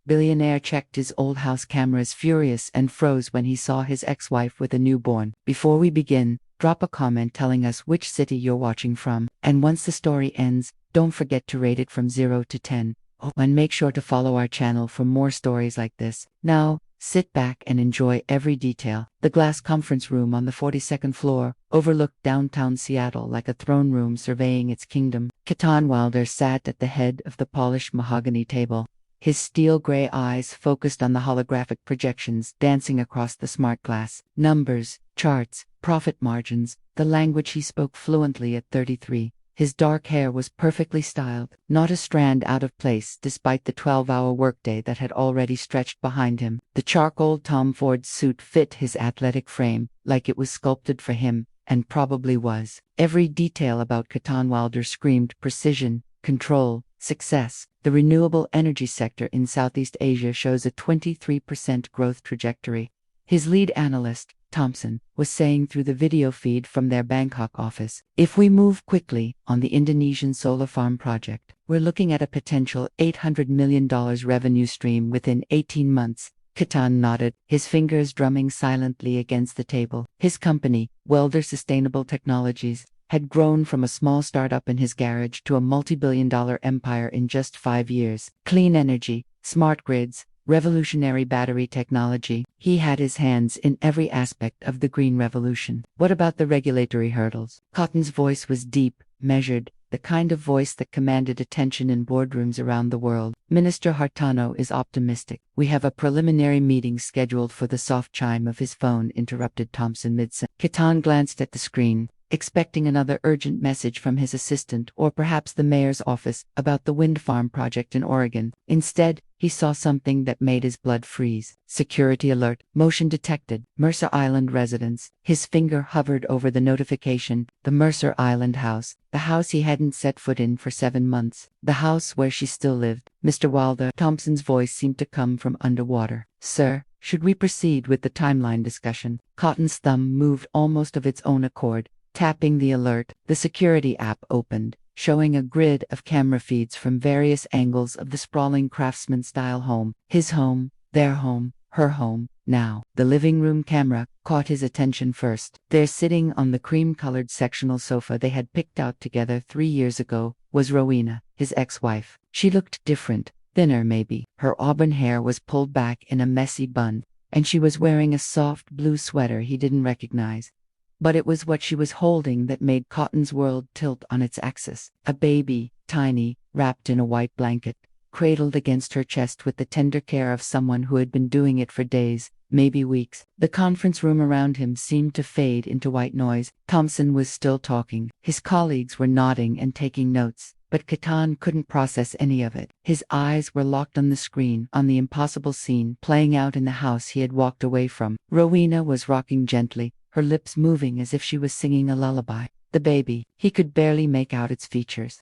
Billionaire checked his old house cameras furious and froze when he saw his ex-wife with a newborn. Before we begin, drop a comment telling us which city you're watching from. And once the story ends, don't forget to rate it from 0 to 10. Oh, and make sure to follow our channel for more stories like this. Now, sit back and enjoy every detail. The glass conference room on the 42nd floor overlooked downtown Seattle like a throne room surveying its kingdom. Katon Wilder sat at the head of the polished mahogany table, his steel-gray eyes focused on the holographic projections dancing across the smart glass. Numbers, charts, profit margins, the language he spoke fluently at 33. His dark hair was perfectly styled, not a strand out of place despite the 12-hour workday that had already stretched behind him. The charcoal Tom Ford suit fit his athletic frame like it was sculpted for him, and probably was. Every detail about Katon Wilder screamed precision, control, success. The renewable energy sector in Southeast Asia shows a 23% growth trajectory. His lead analyst, Thompson, was saying through the video feed from their Bangkok office, "If we move quickly on the Indonesian solar farm project, we're looking at a potential $800 million revenue stream within 18 months. Katon nodded, his fingers drumming silently against the table. His company, Wilder Sustainable Technologies, had grown from a small startup in his garage to a multi-billion-dollar empire in just 5 years. Clean energy, smart grids, revolutionary battery technology. He had his hands in every aspect of the green revolution. What about the regulatory hurdles? Katon's voice was deep, measured, the kind of voice that commanded attention in boardrooms around the world. Minister Hartano is optimistic. We have a preliminary meeting scheduled for the soft chime of his phone interrupted Thompson mid-sentence. Katon glanced at the screen, expecting another urgent message from his assistant or perhaps the mayor's office about the wind farm project in Oregon. Instead, he saw something that made his blood freeze. Security alert, motion detected, Mercer Island residence. His finger hovered over the notification, the Mercer Island house, the house he hadn't set foot in for 7 months, the house where she still lived. Mr. Wilder, Thompson's voice seemed to come from underwater. Sir, should we proceed with the timeline discussion? Katon's thumb moved almost of its own accord, tapping the alert. The security app opened, showing a grid of camera feeds from various angles of the sprawling craftsman-style home. His home, their home, her home. Now, the living room camera caught his attention first. There, sitting on the cream-colored sectional sofa they had picked out together 3 years ago, was Rowena, his ex-wife. She looked different, thinner maybe. Her auburn hair was pulled back in a messy bun, and she was wearing a soft blue sweater he didn't recognize. But it was what she was holding that made Katon's world tilt on its axis. A baby, tiny, wrapped in a white blanket, cradled against her chest with the tender care of someone who had been doing it for days, maybe weeks. The conference room around him seemed to fade into white noise. Thompson was still talking. His colleagues were nodding and taking notes, but Katon couldn't process any of it. His eyes were locked on the screen, on the impossible scene playing out in the house he had walked away from. Rowena was rocking gently, her lips moving as if she was singing a lullaby. The baby, he could barely make out its features.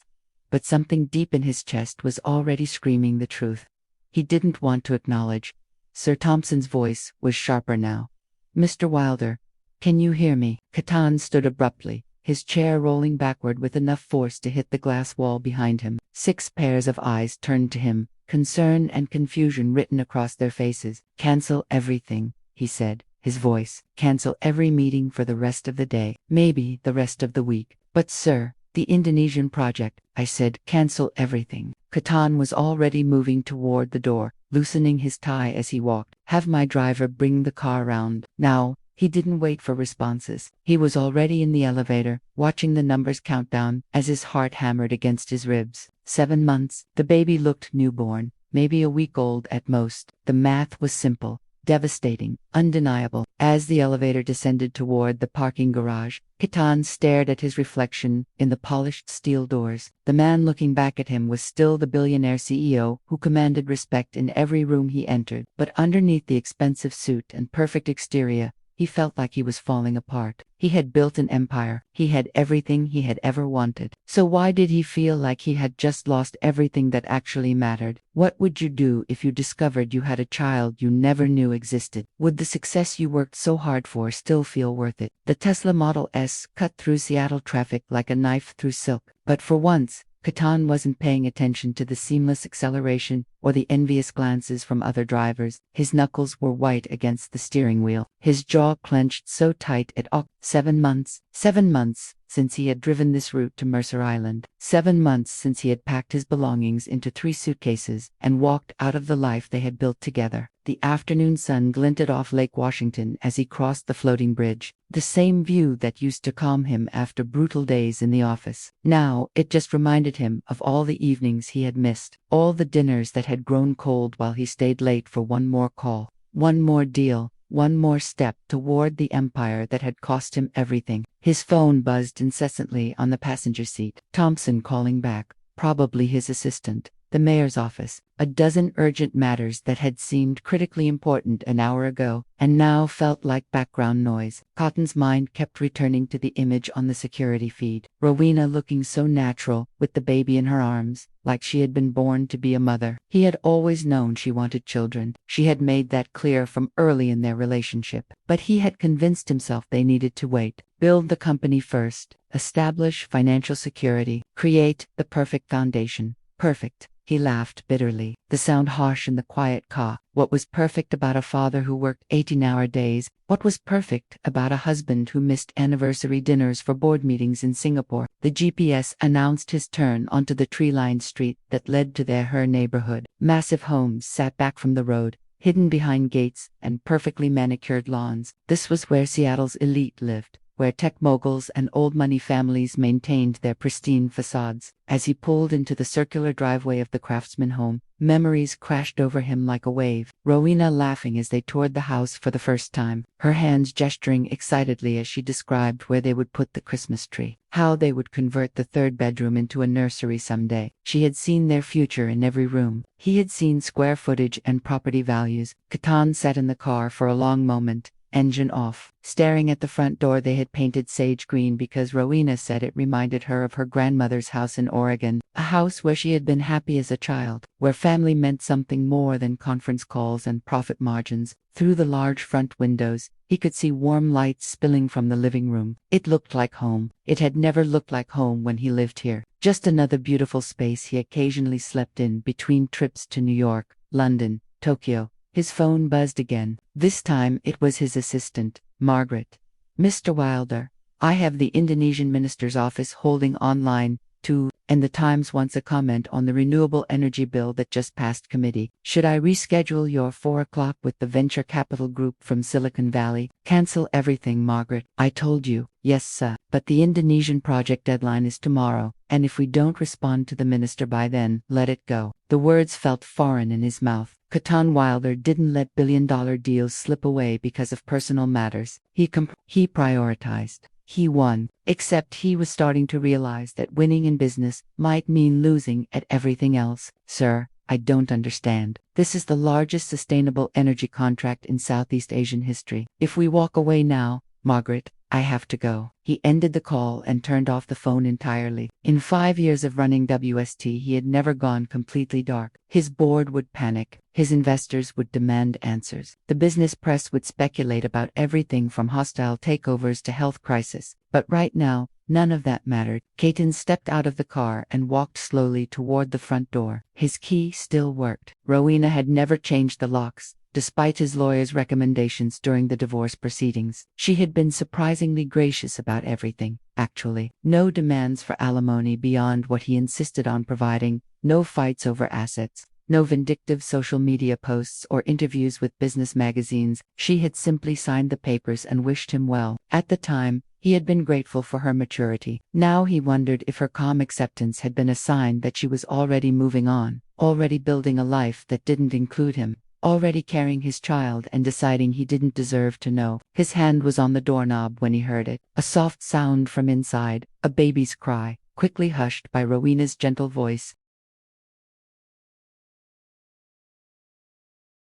But something deep in his chest was already screaming the truth. He didn't want to acknowledge. Sir Thompson's voice was sharper now. Mr. Wilder, can you hear me? Katon stood abruptly, his chair rolling backward with enough force to hit the glass wall behind him. 6 pairs of eyes turned to him, concern and confusion written across their faces. Cancel everything, he said. His voice, cancel every meeting for the rest of the day, maybe the rest of the week. But sir, the Indonesian project, I said, cancel everything. Katon was already moving toward the door, loosening his tie as he walked. Have my driver bring the car round. Now, he didn't wait for responses. He was already in the elevator, watching the numbers count down as his heart hammered against his ribs. 7 months. The baby looked newborn, maybe a week old at most. The math was simple. Devastating, undeniable. As the elevator descended toward the parking garage, Katon stared at his reflection in the polished steel doors. The man looking back at him was still the billionaire CEO who commanded respect in every room he entered. But underneath the expensive suit and perfect exterior, he felt like he was falling apart. He had built an empire. He had everything he had ever wanted. So why did he feel like he had just lost everything that actually mattered? What would you do if you discovered you had a child you never knew existed? Would the success you worked so hard for still feel worth it? The Tesla Model S cut through Seattle traffic like a knife through silk. But for once, Katon wasn't paying attention to the seamless acceleration or the envious glances from other drivers. His knuckles were white against the steering wheel. His jaw clenched so tight it 7 months since he had driven this route to Mercer Island. 7 months since he had packed his belongings into 3 suitcases and walked out of the life they had built together. The afternoon sun glinted off Lake Washington as he crossed the floating bridge, the same view that used to calm him after brutal days in the office. Now, it just reminded him of all the evenings he had missed, all the dinners that had grown cold while he stayed late for one more call, one more deal, one more step toward the empire that had cost him everything. His phone buzzed incessantly on the passenger seat. Thompson calling back, probably his assistant. The mayor's office, a dozen urgent matters that had seemed critically important an hour ago, and now felt like background noise. Katon's mind kept returning to the image on the security feed. Rowena looking so natural, with the baby in her arms, like she had been born to be a mother. He had always known she wanted children. She had made that clear from early in their relationship. But he had convinced himself they needed to wait. Build the company first. Establish financial security. Create the perfect foundation. Perfect. He laughed bitterly, the sound harsh in the quiet car. What was perfect about a father who worked 18-hour days? What was perfect about a husband who missed anniversary dinners for board meetings in Singapore? The GPS announced his turn onto the tree-lined street that led to her neighborhood. Massive homes sat back from the road, hidden behind gates and perfectly manicured lawns. This was where Seattle's elite lived, where tech moguls and old money families maintained their pristine facades. As he pulled into the circular driveway of the craftsman home, memories crashed over him like a wave. Rowena laughing as they toured the house for the first time, her hands gesturing excitedly as she described where they would put the Christmas tree, how they would convert the 3rd bedroom into a nursery someday. She had seen their future in every room. He had seen square footage and property values. Katon sat in the car for a long moment, engine off, staring at the front door they had painted sage green because Rowena said it reminded her of her grandmother's house in Oregon, a house where she had been happy as a child, where family meant something more than conference calls and profit margins. Through the large front windows, he could see warm lights spilling from the living room. It looked like home. It had never looked like home when he lived here. Just another beautiful space he occasionally slept in between trips to New York, London, Tokyo. His phone buzzed again. This time it was his assistant, Margaret. Mr. Wilder, I have the Indonesian minister's office holding online, too, and the Times wants a comment on the renewable energy bill that just passed committee. Should I reschedule your 4 o'clock with the venture capital group from Silicon Valley? Cancel everything, Margaret. I told you. Yes, sir. But the Indonesian project deadline is tomorrow, and if we don't respond to the minister by then, let it go. The words felt foreign in his mouth. Katon Wilder didn't let billion-dollar deals slip away because of personal matters. He prioritized. He won, except he was starting to realize that winning in business might mean losing at everything else. Sir, I don't understand. This is the largest sustainable energy contract in Southeast Asian history. If we walk away now, Margaret, I have to go. He ended the call and turned off the phone entirely. In 5 years of running WST, he had never gone completely dark. His board would panic. His investors would demand answers. The business press would speculate about everything from hostile takeovers to health crisis. But right now, none of that mattered. Katon stepped out of the car and walked slowly toward the front door. His key still worked. Rowena had never changed the locks, despite his lawyer's recommendations during the divorce proceedings. She had been surprisingly gracious about everything, actually. No demands for alimony beyond what he insisted on providing, no fights over assets, no vindictive social media posts or interviews with business magazines. She had simply signed the papers and wished him well. At the time, he had been grateful for her maturity. Now he wondered if her calm acceptance had been a sign that she was already moving on, already building a life that didn't include him, already carrying his child and deciding he didn't deserve to know. His hand was on the doorknob when he heard it. A soft sound from inside, a baby's cry, quickly hushed by Rowena's gentle voice.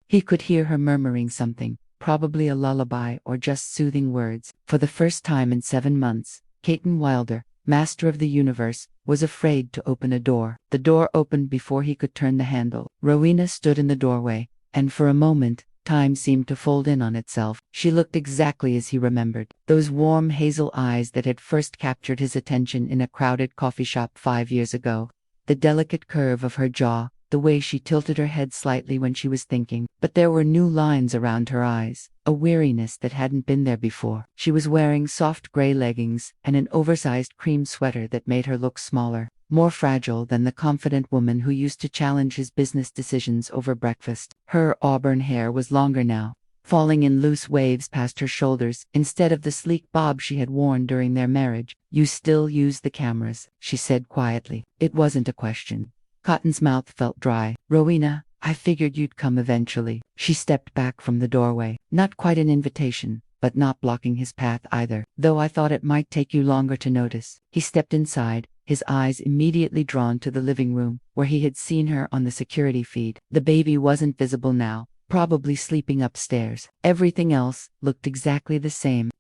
He could hear her murmuring something, probably a lullaby or just soothing words. For the first time in 7 months, Katon Wilder, master of the universe, was afraid to open a door. The door opened before he could turn the handle. Rowena stood in the doorway, and for a moment, time seemed to fold in on itself. She looked exactly as he remembered. Those warm hazel eyes that had first captured his attention in a crowded coffee shop 5 years ago. the delicate curve of her jaw, the way she tilted her head slightly when she was thinking. But there were new lines around her eyes, a weariness that hadn't been there before. She was wearing soft gray leggings and an oversized cream sweater that made her look smaller, more fragile than the confident woman who used to challenge his business decisions over breakfast. Her auburn hair was longer now, falling in loose waves past her shoulders instead of the sleek bob she had worn during their marriage. "You still use the cameras," she said quietly. It wasn't a question. Katon's mouth felt dry. "Rowena, I figured you'd come eventually." She stepped back from the doorway. Not quite an invitation, but not blocking his path either. "Though I thought it might take you longer to notice." He stepped inside, his eyes immediately drawn to the living room, where he had seen her on the security feed. The baby wasn't visible now, probably sleeping upstairs. Everything else looked exactly the same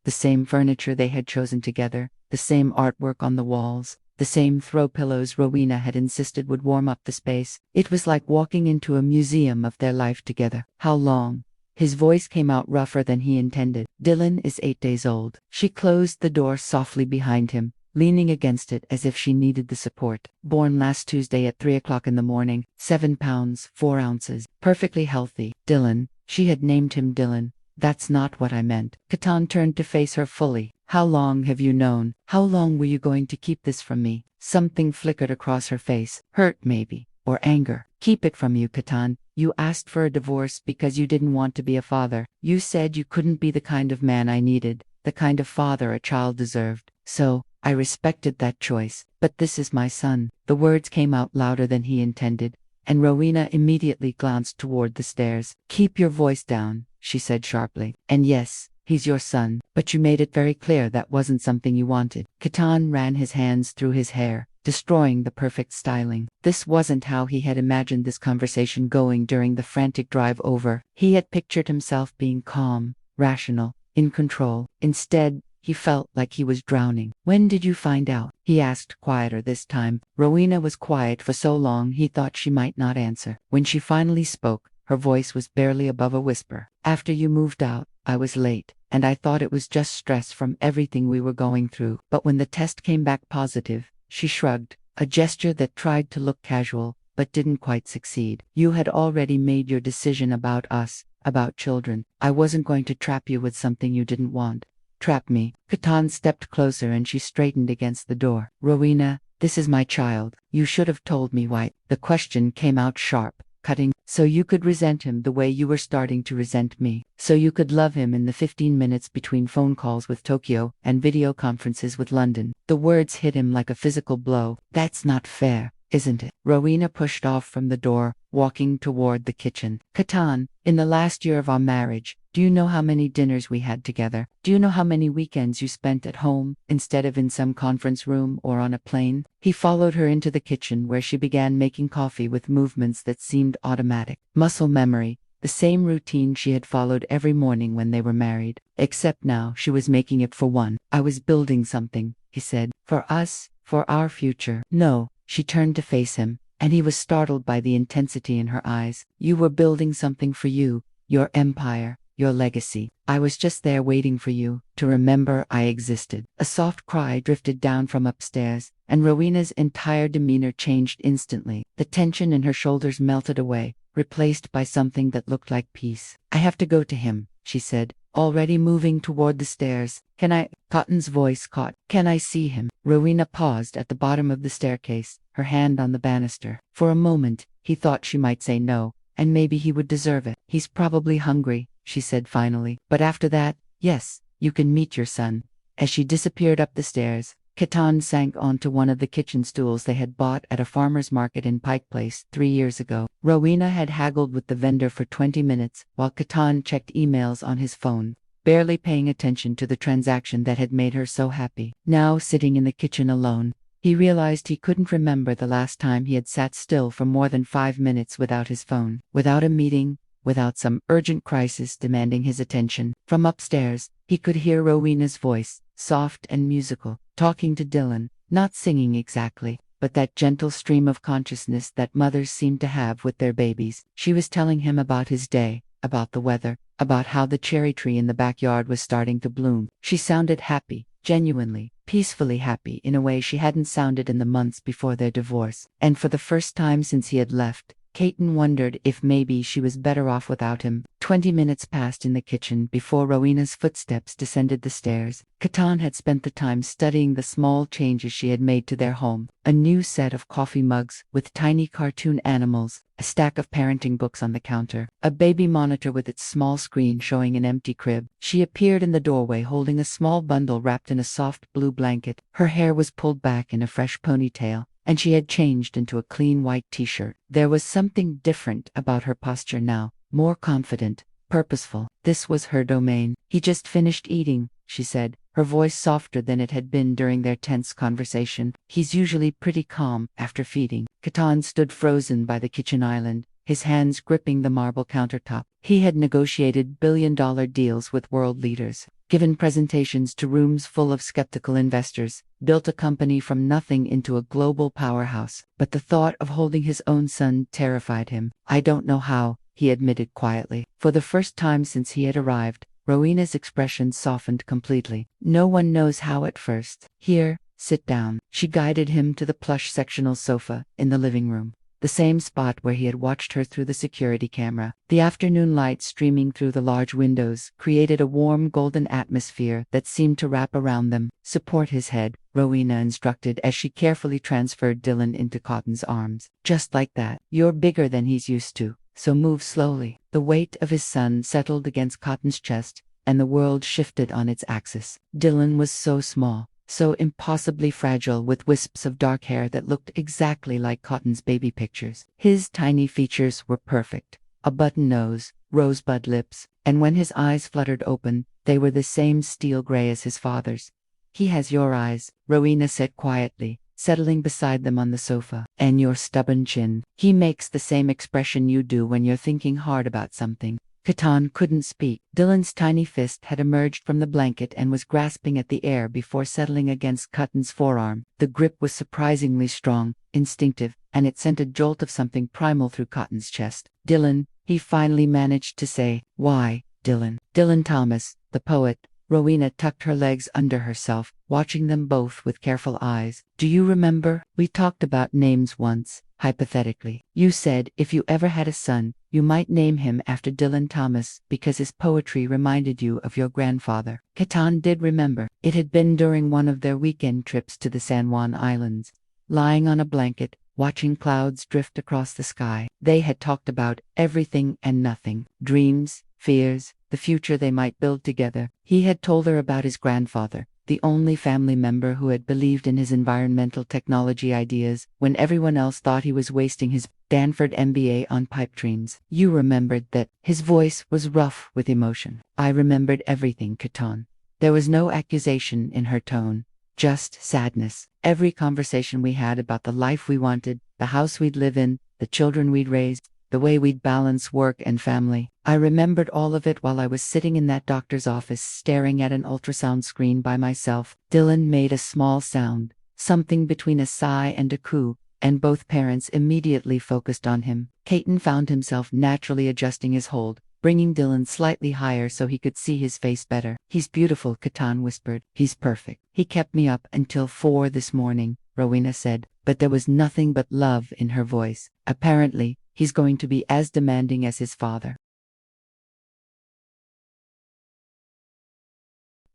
furniture they had chosen together, the same artwork on the walls, the same throw pillows Rowena had insisted would warm up the space. It was like walking into a museum of their life together. "How long?" His voice came out rougher than he intended. "Dylan is 8 days old." She closed the door softly behind him, leaning against it as if she needed the support. "Born last Tuesday at 3 o'clock in the morning, 7 pounds, 4 ounces. Perfectly healthy." Dylan. She had named him Dylan. "That's not what I meant." Katon turned to face her fully. "How long have you known? How long were you going to keep this from me?" Something flickered across her face. Hurt, maybe. Or anger. "Keep it from you, Katon. You asked for a divorce because you didn't want to be a father. You said you couldn't be the kind of man I needed, the kind of father a child deserved. So, I respected that choice. But this is my son." The words came out louder than he intended, and Rowena immediately glanced toward the stairs. "Keep your voice down," she said sharply. "And yes, he's your son, but you made it very clear that wasn't something you wanted." Katon ran his hands through his hair, destroying the perfect styling. This wasn't how he had imagined this conversation going during the frantic drive over. He had pictured himself being calm, rational, in control. Instead, he felt like he was drowning. "When did you find out?" he asked, quieter this time. Rowena was quiet for so long he thought she might not answer. When she finally spoke, her voice was barely above a whisper. "After you moved out, I was late, and I thought it was just stress from everything we were going through. But when the test came back positive," she shrugged, a gesture that tried to look casual, but didn't quite succeed. "You had already made your decision about us, about children. I wasn't going to trap you with something you didn't want." "Trap me?" Katon stepped closer and she straightened against the door. "Rowena, this is my child. You should have told me why." The question came out sharp, cutting. "So you could resent him the way you were starting to resent me. So you could love him in the 15 minutes between phone calls with Tokyo and video conferences with London." The words hit him like a physical blow. "That's not fair, isn't it?" Rowena pushed off from the door, walking toward the kitchen. "Katon, in the last year of our marriage, do you know how many dinners we had together? Do you know how many weekends you spent at home, instead of in some conference room or on a plane?" He followed her into the kitchen where she began making coffee with movements that seemed automatic. Muscle memory, the same routine she had followed every morning when they were married. Except now she was making it for one. "I was building something," he said. "For us, for our future." "No." She turned to face him, and he was startled by the intensity in her eyes. "You were building something for you, your empire, your legacy. I was just there waiting for you to remember I existed." A soft cry drifted down from upstairs, and Rowena's entire demeanor changed instantly. The tension in her shoulders melted away, replaced by something that looked like peace. "I have to go to him," she said, already moving toward the stairs. "Can I?" Katon's voice caught. "Can I see him?" Rowena paused at the bottom of the staircase, her hand on the banister. For a moment, he thought she might say no, and maybe he would deserve it. "He's probably hungry," she said finally. "But after that, yes, you can meet your son." As she disappeared up the stairs, Katon sank onto one of the kitchen stools they had bought at a farmer's market in Pike Place 3 years ago. Rowena had haggled with the vendor for 20 minutes, while Katon checked emails on his phone, barely paying attention to the transaction that had made her so happy. Now, sitting in the kitchen alone, he realized he couldn't remember the last time he had sat still for more than 5 minutes without his phone, without a meeting, without some urgent crisis demanding his attention. From upstairs, he could hear Rowena's voice, soft and musical, talking to Dylan, not singing exactly, but that gentle stream of consciousness that mothers seem to have with their babies. She was telling him about his day, about the weather, about how the cherry tree in the backyard was starting to bloom. She sounded happy, genuinely, peacefully happy in a way she hadn't sounded in the months before their divorce. And for the first time since he had left, Katon wondered if maybe she was better off without him. 20 minutes passed in the kitchen before Rowena's footsteps descended the stairs. Katon had spent the time studying the small changes she had made to their home. A new set of coffee mugs with tiny cartoon animals, a stack of parenting books on the counter, a baby monitor with its small screen showing an empty crib. She appeared in the doorway holding a small bundle wrapped in a soft blue blanket. Her hair was pulled back in a fresh ponytail, and she had changed into a clean white t-shirt. There was something different about her posture now, more confident, purposeful. This was her domain. "He just finished eating," she said, her voice softer than it had been during their tense conversation. "He's usually pretty calm after feeding." Katon stood frozen by the kitchen island, his hands gripping the marble countertop. He had negotiated billion-dollar deals with world leaders, given presentations to rooms full of skeptical investors, built a company from nothing into a global powerhouse. But the thought of holding his own son terrified him. "I don't know how," he admitted quietly. For the first time since he had arrived, Rowena's expression softened completely. "No one knows how at first. Here, sit down." She guided him to the plush sectional sofa in the living room, the same spot where he had watched her through the security camera. The afternoon light streaming through the large windows created a warm golden atmosphere that seemed to wrap around them. "Support his head," Rowena instructed as she carefully transferred Dylan into Katon's arms. "Just like that. You're bigger than he's used to, so move slowly." The weight of his son settled against Katon's chest, and the world shifted on its axis. Dylan was so small, so impossibly fragile, with wisps of dark hair that looked exactly like Katon's baby pictures. His tiny features were perfect. A button nose, rosebud lips, and when his eyes fluttered open, they were the same steel gray as his father's. "He has your eyes," Rowena said quietly, settling beside them on the sofa. "And your stubborn chin. He makes the same expression you do when you're thinking hard about something." Katon couldn't speak. Dylan's tiny fist had emerged from the blanket and was grasping at the air before settling against Katon's forearm. The grip was surprisingly strong, instinctive, and it sent a jolt of something primal through Katon's chest. "Dylan," he finally managed to say. "Why, Dylan?" "Dylan Thomas, the poet." Rowena tucked her legs under herself, watching them both with careful eyes. "Do you remember? We talked about names once, hypothetically. You said if you ever had a son, you might name him after Dylan Thomas because his poetry reminded you of your grandfather." Katon did remember. It had been during one of their weekend trips to the San Juan Islands. Lying on a blanket, watching clouds drift across the sky, they had talked about everything and nothing. Dreams, fears, the future they might build together. He had told her about his grandfather, the only family member who had believed in his environmental technology ideas when everyone else thought he was wasting his Stanford MBA on pipe dreams. "You remembered that." His voice was rough with emotion. "I remembered everything, Katon." There was no accusation in her tone, just sadness. "Every conversation we had about the life we wanted, the house we'd live in, the children we'd raise, the way we'd balance work and family. I remembered all of it while I was sitting in that doctor's office staring at an ultrasound screen by myself." Dylan made a small sound, something between a sigh and a coo, and both parents immediately focused on him. Katon found himself naturally adjusting his hold, bringing Dylan slightly higher so he could see his face better. "He's beautiful," Katon whispered. "He's perfect. He kept me up until 4 this morning," Rowena said, but there was nothing but love in her voice. "Apparently, he's going to be as demanding as his father."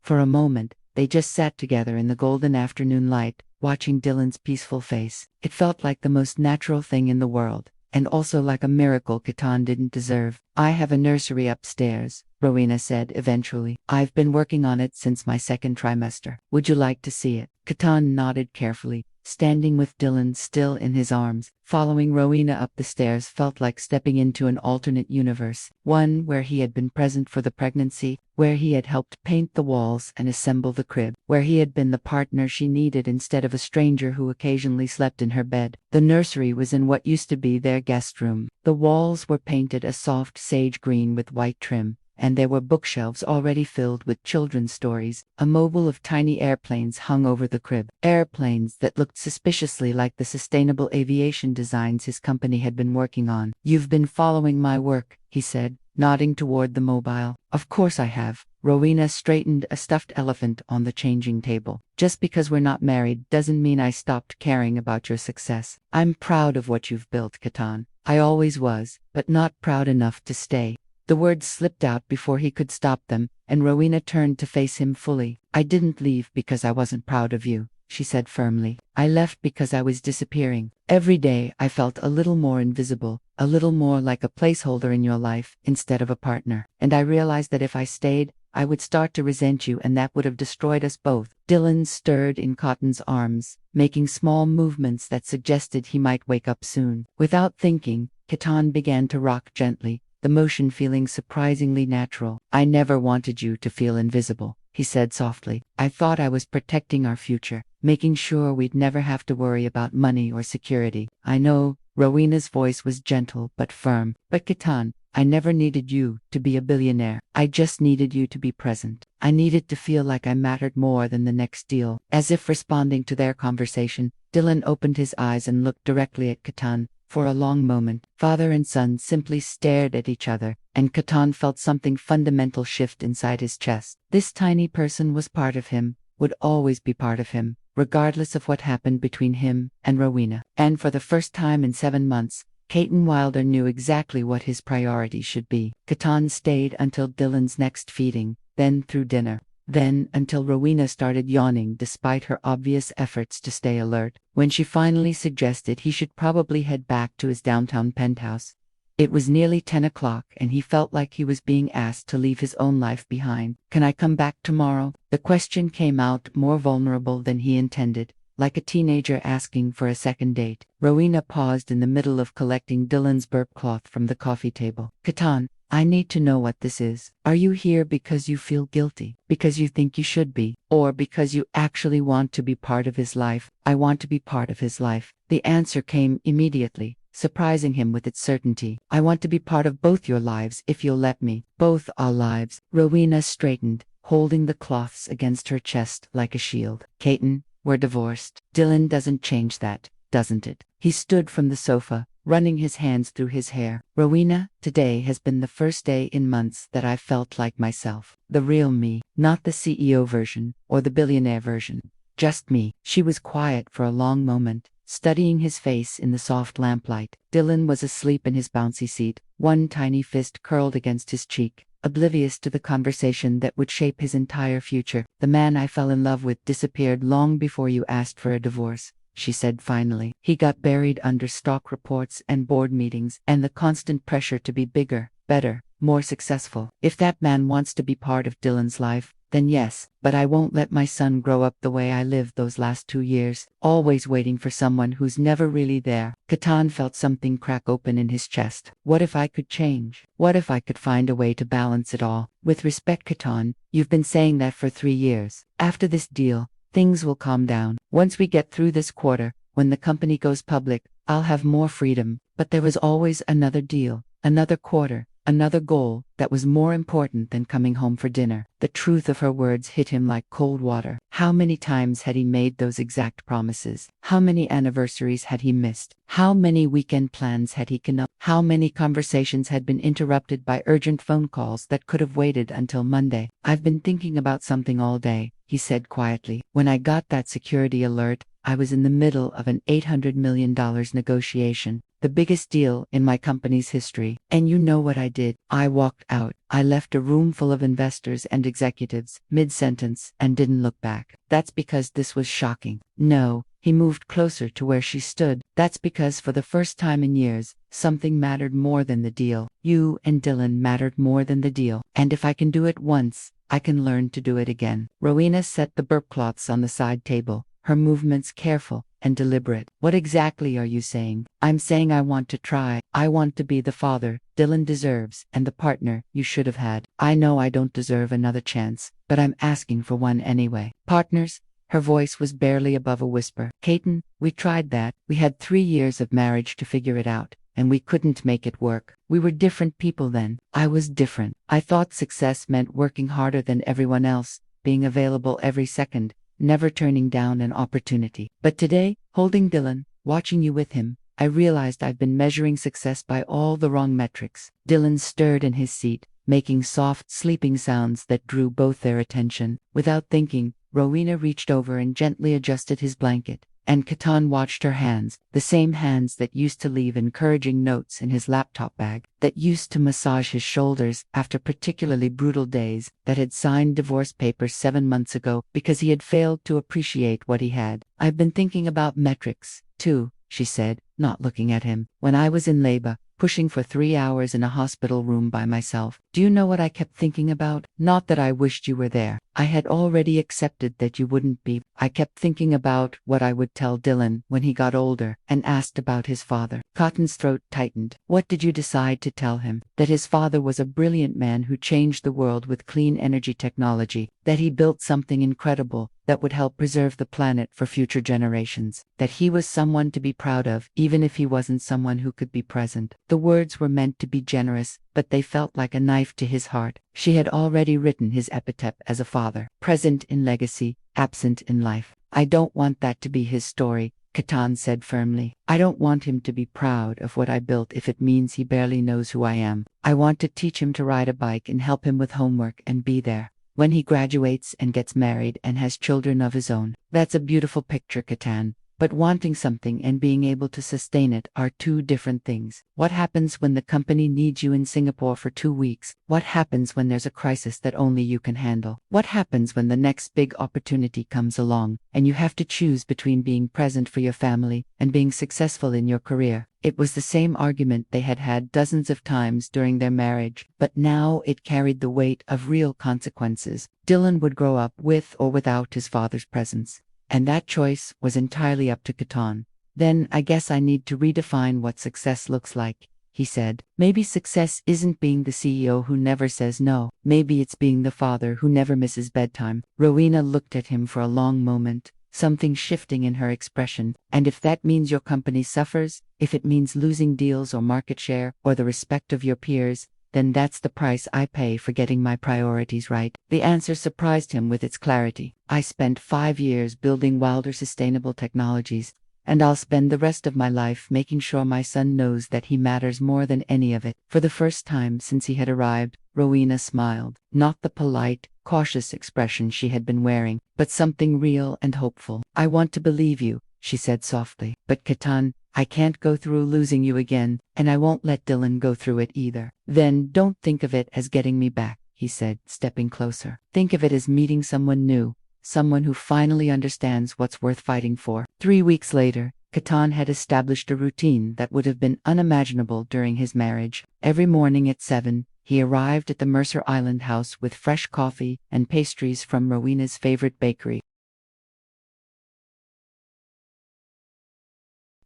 For a moment, they just sat together in the golden afternoon light, watching Dylan's peaceful face. It felt like the most natural thing in the world, and also like a miracle Katon didn't deserve. "I have a nursery upstairs," Rowena said eventually. "I've been working on it since my second trimester. Would you like to see it?" Katon nodded carefully, standing with Dylan still in his arms. Following Rowena up the stairs felt like stepping into an alternate universe, one where he had been present for the pregnancy, where he had helped paint the walls and assemble the crib, where he had been the partner she needed instead of a stranger who occasionally slept in her bed. The nursery was in what used to be their guest room. The walls were painted a soft sage green with white trim, and there were bookshelves already filled with children's stories. A mobile of tiny airplanes hung over the crib, airplanes that looked suspiciously like the sustainable aviation designs his company had been working on. "You've been following my work," he said, nodding toward the mobile. "Of course I have," Rowena straightened a stuffed elephant on the changing table. Just because we're not married doesn't mean I stopped caring about your success. I'm proud of what you've built, Katon. I always was, but not proud enough to stay. The words slipped out before he could stop them, and Rowena turned to face him fully. I didn't leave because I wasn't proud of you, she said firmly. I left because I was disappearing. Every day I felt a little more invisible, a little more like a placeholder in your life instead of a partner. And I realized that if I stayed, I would start to resent you, and that would have destroyed us both. Dylan stirred in Katon's arms, making small movements that suggested he might wake up soon. Without thinking, Katon began to rock gently, the motion feeling surprisingly natural. I never wanted you to feel invisible, he said softly. I thought I was protecting our future, making sure we'd never have to worry about money or security. I know, Rowena's voice was gentle but firm. But Katon, I never needed you to be a billionaire. I just needed you to be present. I needed to feel like I mattered more than the next deal. As if responding to their conversation, Dylan opened his eyes and looked directly at Katon. For a long moment, father and son simply stared at each other, and Katon felt something fundamental shift inside his chest. This tiny person was part of him, would always be part of him, regardless of what happened between him and Rowena. And for the first time in 7 months, Katon Wilder knew exactly what his priority should be. Katon stayed until Dylan's next feeding, then through dinner. Then until Rowena started yawning despite her obvious efforts to stay alert. When she finally suggested he should probably head back to his downtown penthouse. It was nearly 10 o'clock and he felt like he was being asked to leave his own life behind. Can I come back tomorrow? The question came out more vulnerable than he intended, like a teenager asking for a second date. Rowena paused in the middle of collecting Dylan's burp cloth from the coffee table. Katon, I need to know what this is. Are you here because you feel guilty? Because you think you should be? Or because you actually want to be part of his life? I want to be part of his life. The answer came immediately, surprising him with its certainty. I want to be part of both your lives if you'll let me. Both our lives. Rowena straightened, holding the cloths against her chest like a shield. Katon, we're divorced. Dylan doesn't change that, doesn't it? He stood from the sofa, running his hands through his hair. Rowena, today has been the first day in months that I felt like myself. The real me, not the CEO version, or the billionaire version. Just me. She was quiet for a long moment, studying his face in the soft lamplight. Dylan was asleep in his bouncy seat, one tiny fist curled against his cheek, oblivious to the conversation that would shape his entire future. The man I fell in love with disappeared long before you asked for a divorce, she said finally. He got buried under stock reports and board meetings and the constant pressure to be bigger, better, more successful. If that man wants to be part of Dylan's life, then yes, but I won't let my son grow up the way I lived those last 2 years, always waiting for someone who's never really there. Katon felt something crack open in his chest. What if I could change? What if I could find a way to balance it all? With respect, Katon, you've been saying that for 3 years. After this deal, things will calm down. Once we get through this quarter, when the company goes public, I'll have more freedom. But there was always another deal, another quarter, another goal that was more important than coming home for dinner. The truth of her words hit him like cold water. How many times had he made those exact promises? How many anniversaries had he missed? How many weekend plans had he cannot? How many conversations had been interrupted by urgent phone calls that could have waited until Monday? I've been thinking about something all day, he said quietly. When I got that security alert, I was in the middle of an $800 million negotiation, the biggest deal in my company's history. And you know what I did? I walked out. I left a room full of investors and executives, mid-sentence, and didn't look back. That's because this was shocking. No, he moved closer to where she stood. That's because for the first time in years, something mattered more than the deal. You and Dylan mattered more than the deal. And if I can do it once, I can learn to do it again. Rowena set the burp cloths on the side table, her movements careful and deliberate. What exactly are you saying? I'm saying I want to try. I want to be the father Dylan deserves and the partner you should have had. I know I don't deserve another chance, but I'm asking for one anyway. Partners? Her voice was barely above a whisper. Katon, we tried that. We had 3 years of marriage to figure it out, and we couldn't make it work. We were different people then. I was different. I thought success meant working harder than everyone else, being available every second, never turning down an opportunity. But today, holding Dylan, watching you with him, I realized I've been measuring success by all the wrong metrics. Dylan stirred in his seat, making soft, sleeping sounds that drew both their attention. Without thinking, Rowena reached over and gently adjusted his blanket, and Katon watched her hands, the same hands that used to leave encouraging notes in his laptop bag, that used to massage his shoulders after particularly brutal days, that had signed divorce papers 7 months ago because he had failed to appreciate what he had. "I've been thinking about metrics, too," she said, not looking at him. "When I was in labor, pushing for 3 hours in a hospital room by myself, do you know what I kept thinking about? Not that I wished you were there. I had already accepted that you wouldn't be. I kept thinking about what I would tell Dylan when he got older and asked about his father." Katon's throat tightened. "What did you decide to tell him? That his father was a brilliant man who changed the world with clean energy technology, that he built something incredible that would help preserve the planet for future generations, that he was someone to be proud of, even if he wasn't someone who could be present." The words were meant to be generous, but they felt like a knife to his heart. She had already written his epitaph as a father, present in legacy, absent in life. "I don't want that to be his story," Katon said firmly. "I don't want him to be proud of what I built if it means he barely knows who I am. I want to teach him to ride a bike and help him with homework and be there when he graduates and gets married and has children of his own." That's a beautiful picture, Katon. But wanting something and being able to sustain it are two different things. What happens when the company needs you in Singapore for 2 weeks? What happens when there's a crisis that only you can handle? What happens when the next big opportunity comes along and you have to choose between being present for your family and being successful in your career? It was the same argument they had had dozens of times during their marriage, but now it carried the weight of real consequences. Dylan would grow up with or without his father's presence, and that choice was entirely up to Katon. "Then I guess I need to redefine what success looks like," he said. "Maybe success isn't being the CEO who never says no. Maybe it's being the father who never misses bedtime." Rowena looked at him for a long moment, something shifting in her expression. "And if that means your company suffers, if it means losing deals or market share or the respect of your peers, then that's the price I pay for getting my priorities right." The answer surprised him with its clarity. "I spent 5 years building Wilder Sustainable Technologies, and I'll spend the rest of my life making sure my son knows that he matters more than any of it." For the first time since he had arrived, Rowena smiled, not the polite, cautious expression she had been wearing, but something real and hopeful. "I want to believe you," she said softly. "But Katon, I can't go through losing you again, and I won't let Dylan go through it either." "Then don't think of it as getting me back," he said, stepping closer. "Think of it as meeting someone new, someone who finally understands what's worth fighting for." 3 weeks later, Katon had established a routine that would have been unimaginable during his marriage. Every morning at 7, he arrived at the Mercer Island house with fresh coffee and pastries from Rowena's favorite bakery.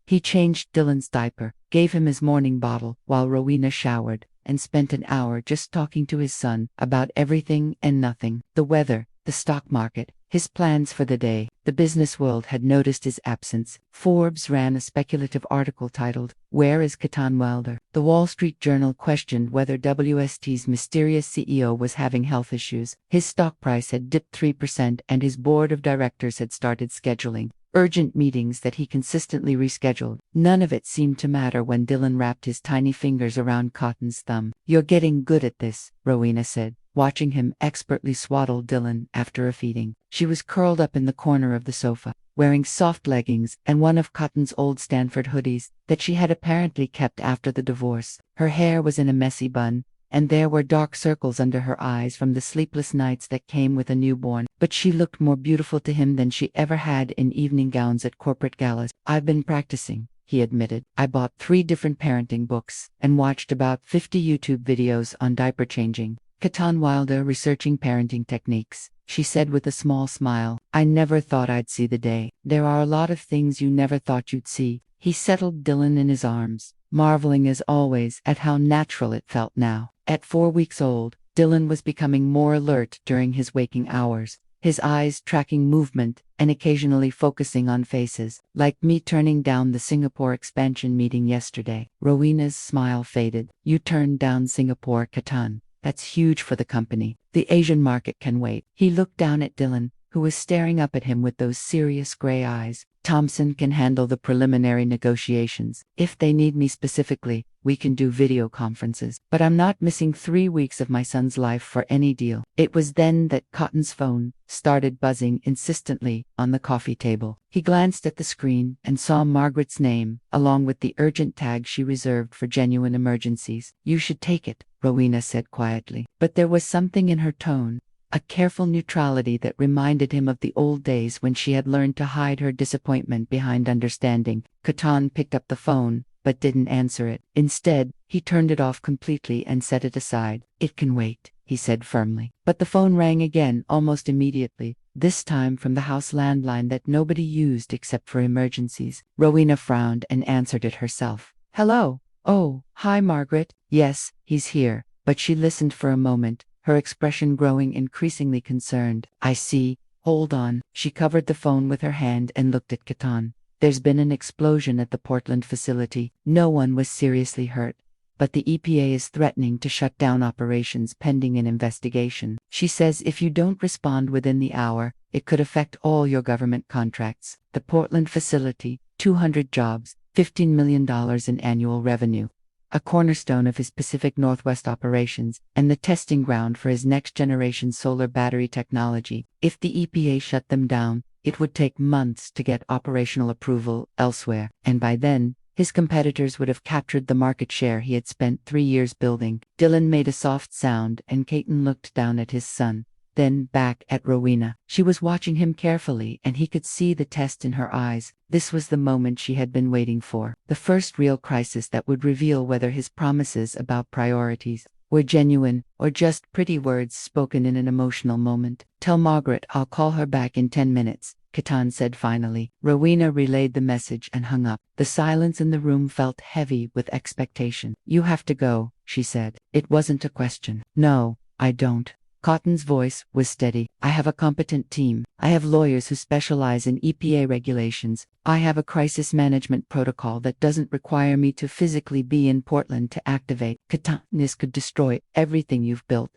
He changed Dylan's diaper, gave him his morning bottle while Rowena showered, and spent an hour just talking to his son about everything and nothing. The weather, the stock market, his plans for the day. The business world had noticed his absence. Forbes ran a speculative article titled, "Where is Katon Wilder?" The Wall Street Journal questioned whether WST's mysterious CEO was having health issues. His stock price had dipped 3% and his board of directors had started scheduling urgent meetings that he consistently rescheduled. None of it seemed to matter when Dylan wrapped his tiny fingers around Katon's thumb. "You're getting good at this," Rowena said, watching him expertly swaddle Dylan after a feeding. She was curled up in the corner of the sofa, wearing soft leggings and one of Katon's old Stanford hoodies that she had apparently kept after the divorce. Her hair was in a messy bun, and there were dark circles under her eyes from the sleepless nights that came with a newborn, but she looked more beautiful to him than she ever had in evening gowns at corporate galas. "I've been practicing," he admitted. "I bought 3 different parenting books and watched about 50 YouTube videos on diaper changing." Katon Wilder researching parenting techniques, she said with a small smile. "I never thought I'd see the day." "There are a lot of things you never thought you'd see." He settled Dylan in his arms, marveling as always at how natural it felt now. At 4 weeks old, Dylan was becoming more alert during his waking hours, his eyes tracking movement and occasionally focusing on faces. "Like me turning down the Singapore expansion meeting yesterday." Rowena's smile faded. "You turned down Singapore, Katon. That's huge for the company. The Asian market can wait." He looked down at Dylan, who was staring up at him with those serious gray eyes. Thompson can handle the preliminary negotiations. If they need me specifically, we can do video conferences. But I'm not missing 3 weeks of my son's life for any deal. It was then that Katon's phone started buzzing insistently on the coffee table. He glanced at the screen and saw Margaret's name, along with the urgent tag she reserved for genuine emergencies. "You should take it," Rowena said quietly. But there was something in her tone, a careful neutrality that reminded him of the old days when she had learned to hide her disappointment behind understanding. Katon picked up the phone, but didn't answer it. Instead, he turned it off completely and set it aside. "It can wait," he said firmly. But the phone rang again almost immediately, this time from the house landline that nobody used except for emergencies. Rowena frowned and answered it herself. "Hello? Oh, hi Margaret. Yes, he's here." But she listened for a moment, her expression growing increasingly concerned. "I see. Hold on." She covered the phone with her hand and looked at Katon. "There's been an explosion at the Portland facility. No one was seriously hurt, but the EPA is threatening to shut down operations pending an investigation. She says if you don't respond within the hour, it could affect all your government contracts. The Portland facility, 200 jobs, $15 million in annual revenue, a cornerstone of his Pacific Northwest operations, and the testing ground for his next-generation solar battery technology. If the EPA shut them down, it would take months to get operational approval elsewhere, and by then, his competitors would have captured the market share he had spent 3 years building." Dylan made a soft sound and Katon looked down at his son, then back at Rowena. She was watching him carefully and he could see the test in her eyes. This was the moment she had been waiting for, the first real crisis that would reveal whether his promises about priorities were genuine or just pretty words spoken in an emotional moment. "Tell Margaret I'll call her back in 10 minutes, Katon said finally. Rowena relayed the message and hung up. The silence in the room felt heavy with expectation. "You have to go," she said. It wasn't a question. "No, I don't." Katon's voice was steady. "I have a competent team. I have lawyers who specialize in EPA regulations. I have a crisis management protocol that doesn't require me to physically be in Portland to activate. Katon, this could destroy everything you've built."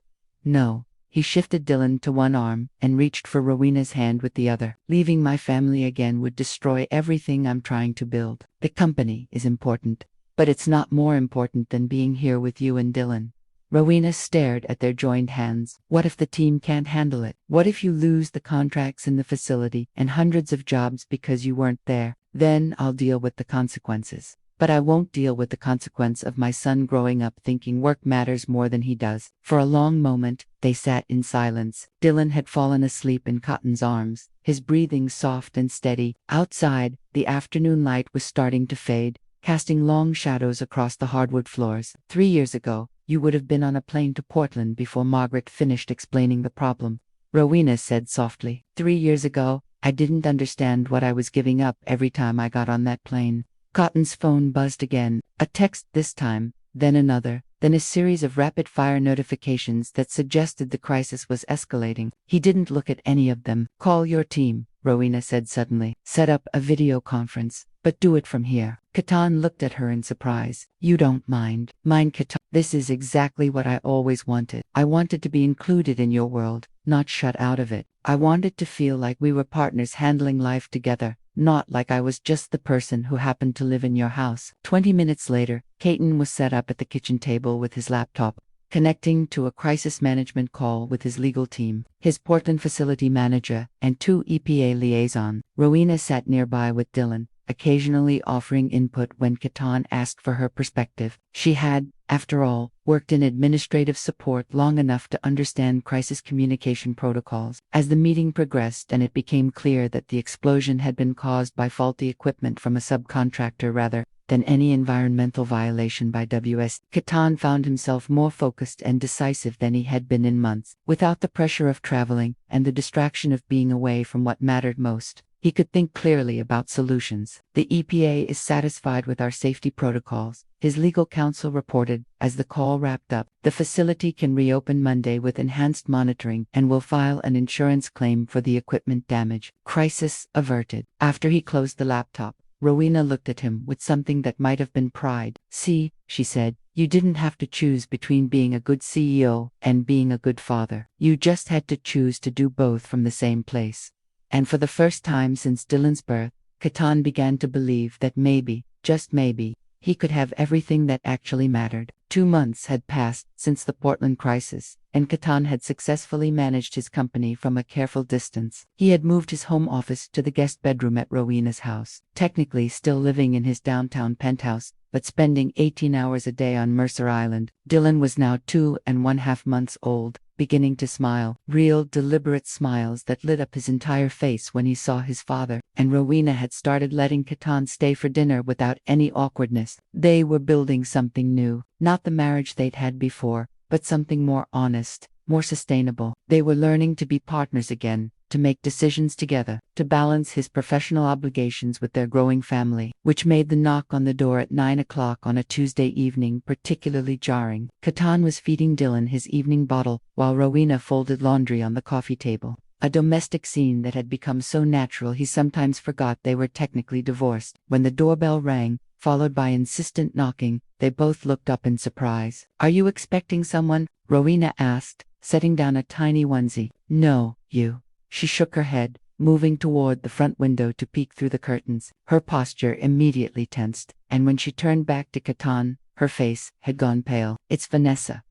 "No." He shifted Dylan to one arm and reached for Rowena's hand with the other. "Leaving my family again would destroy everything I'm trying to build. The company is important, but it's not more important than being here with you and Dylan." Rowena stared at their joined hands. "What if the team can't handle it? What if you lose the contracts in the facility and hundreds of jobs because you weren't there? Then I'll deal with the consequences. But I won't deal with the consequence of my son growing up thinking work matters more than he does." For a long moment, they sat in silence. Dylan had fallen asleep in Katon's arms, his breathing soft and steady. Outside, the afternoon light was starting to fade, casting long shadows across the hardwood floors. 3 years ago, you would have been on a plane to Portland before Margaret finished explaining the problem, Rowena said softly. 3 years ago, I didn't understand what I was giving up every time I got on that plane. Katon's phone buzzed again, a text this time, then another, then a series of rapid-fire notifications that suggested the crisis was escalating. He didn't look at any of them. "Call your team," Rowena said suddenly. "Set up a video conference, but do it from here." Katon looked at her in surprise. "You don't mind?" "Mind, Katon. This is exactly what I always wanted. I wanted to be included in your world, not shut out of it. I wanted to feel like we were partners handling life together, not like I was just the person who happened to live in your house." 20 minutes later, Katon was set up at the kitchen table with his laptop, connecting to a crisis management call with his legal team, his Portland facility manager, and 2 EPA liaisons. Rowena sat nearby with Dylan, occasionally offering input when Katon asked for her perspective. She had, after all, worked in administrative support long enough to understand crisis communication protocols. As the meeting progressed and it became clear that the explosion had been caused by faulty equipment from a subcontractor rather than any environmental violation by WS, Katon found himself more focused and decisive than he had been in months. Without the pressure of traveling and the distraction of being away from what mattered most, he could think clearly about solutions. "The EPA is satisfied with our safety protocols," his legal counsel reported as the call wrapped up. "The facility can reopen Monday with enhanced monitoring and will file an insurance claim for the equipment damage." Crisis averted. After he closed the laptop, Rowena looked at him with something that might have been pride. "See," she said, You didn't have to choose between being a good CEO and being a good father. You just had to choose to do both from the same place. And for the first time since Dylan's birth, Katon began to believe that maybe, just maybe, he could have everything that actually mattered. 2 months had passed since the Portland crisis, and Katon had successfully managed his company from a careful distance. He had moved his home office to the guest bedroom at Rowena's house, technically still living in his downtown penthouse, but spending 18 hours a day on Mercer Island. Dylan was now 2.5 months old, beginning to smile, real, deliberate smiles that lit up his entire face when he saw his father, and Rowena had started letting Katon stay for dinner without any awkwardness. They were building something new, not the marriage they'd had before, but something more honest, more sustainable. They were learning to be partners again, to make decisions together, to balance his professional obligations with their growing family, which made the knock on the door at 9 o'clock on a Tuesday evening particularly jarring. Katon was feeding Dylan his evening bottle, while Rowena folded laundry on the coffee table. A domestic scene that had become so natural he sometimes forgot they were technically divorced. When the doorbell rang, followed by insistent knocking, they both looked up in surprise. "Are you expecting someone?" Rowena asked, setting down a tiny onesie. "No, you." She shook her head, moving toward the front window to peek through the curtains. Her posture immediately tensed, and when she turned back to Katon, her face had gone pale. "It's Vanessa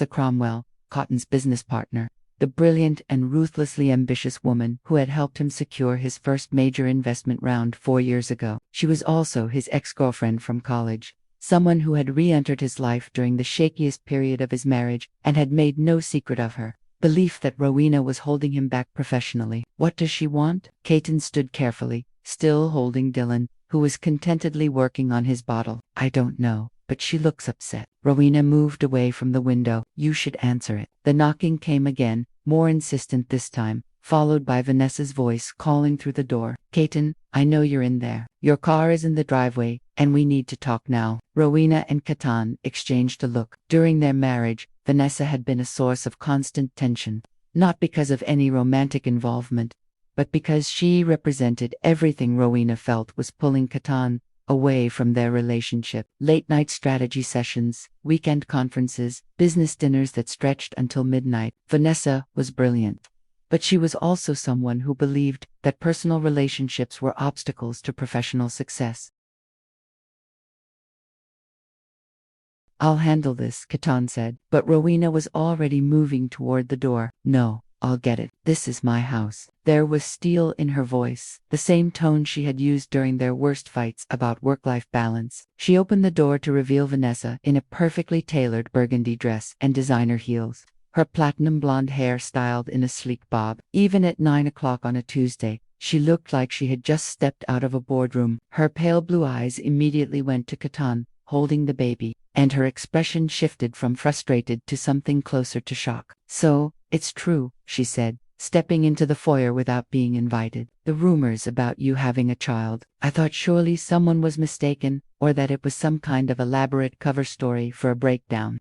Cromwell, Katon's business partner, the brilliant and ruthlessly ambitious woman who had helped him secure his first major investment round 4 years ago. She was also his ex-girlfriend from college, someone who had re-entered his life during the shakiest period of his marriage and had made no secret of her belief that Rowena was holding him back professionally. "What does she want?" Katon stood carefully, still holding Dylan, who was contentedly working on his bottle. "I don't know, but she looks upset." Rowena moved away from the window. "You should answer it." The knocking came again, more insistent this time, followed by Vanessa's voice calling through the door. "Katon, I know you're in there. Your car is in the driveway, and we need to talk now." Rowena and Katon exchanged a look. During their marriage, Vanessa had been a source of constant tension, not because of any romantic involvement, but because she represented everything Rowena felt was pulling Katon away from their relationship. Late-night strategy sessions, weekend conferences, business dinners that stretched until midnight. Vanessa was brilliant, but she was also someone who believed that personal relationships were obstacles to professional success. "I'll handle this," Katon said, but Rowena was already moving toward the door. "No, I'll get it. This is my house." There was steel in her voice, the same tone she had used during their worst fights about work-life balance. She opened the door to reveal Vanessa in a perfectly tailored burgundy dress and designer heels, her platinum blonde hair styled in a sleek bob. Even at 9 o'clock on a Tuesday, she looked like she had just stepped out of a boardroom. Her pale blue eyes immediately went to Katon, holding the baby, and her expression shifted from frustrated to something closer to shock. "So, it's true," she said, stepping into the foyer without being invited. "The rumors about you having a child. I thought surely someone was mistaken, or that it was some kind of elaborate cover story for a breakdown."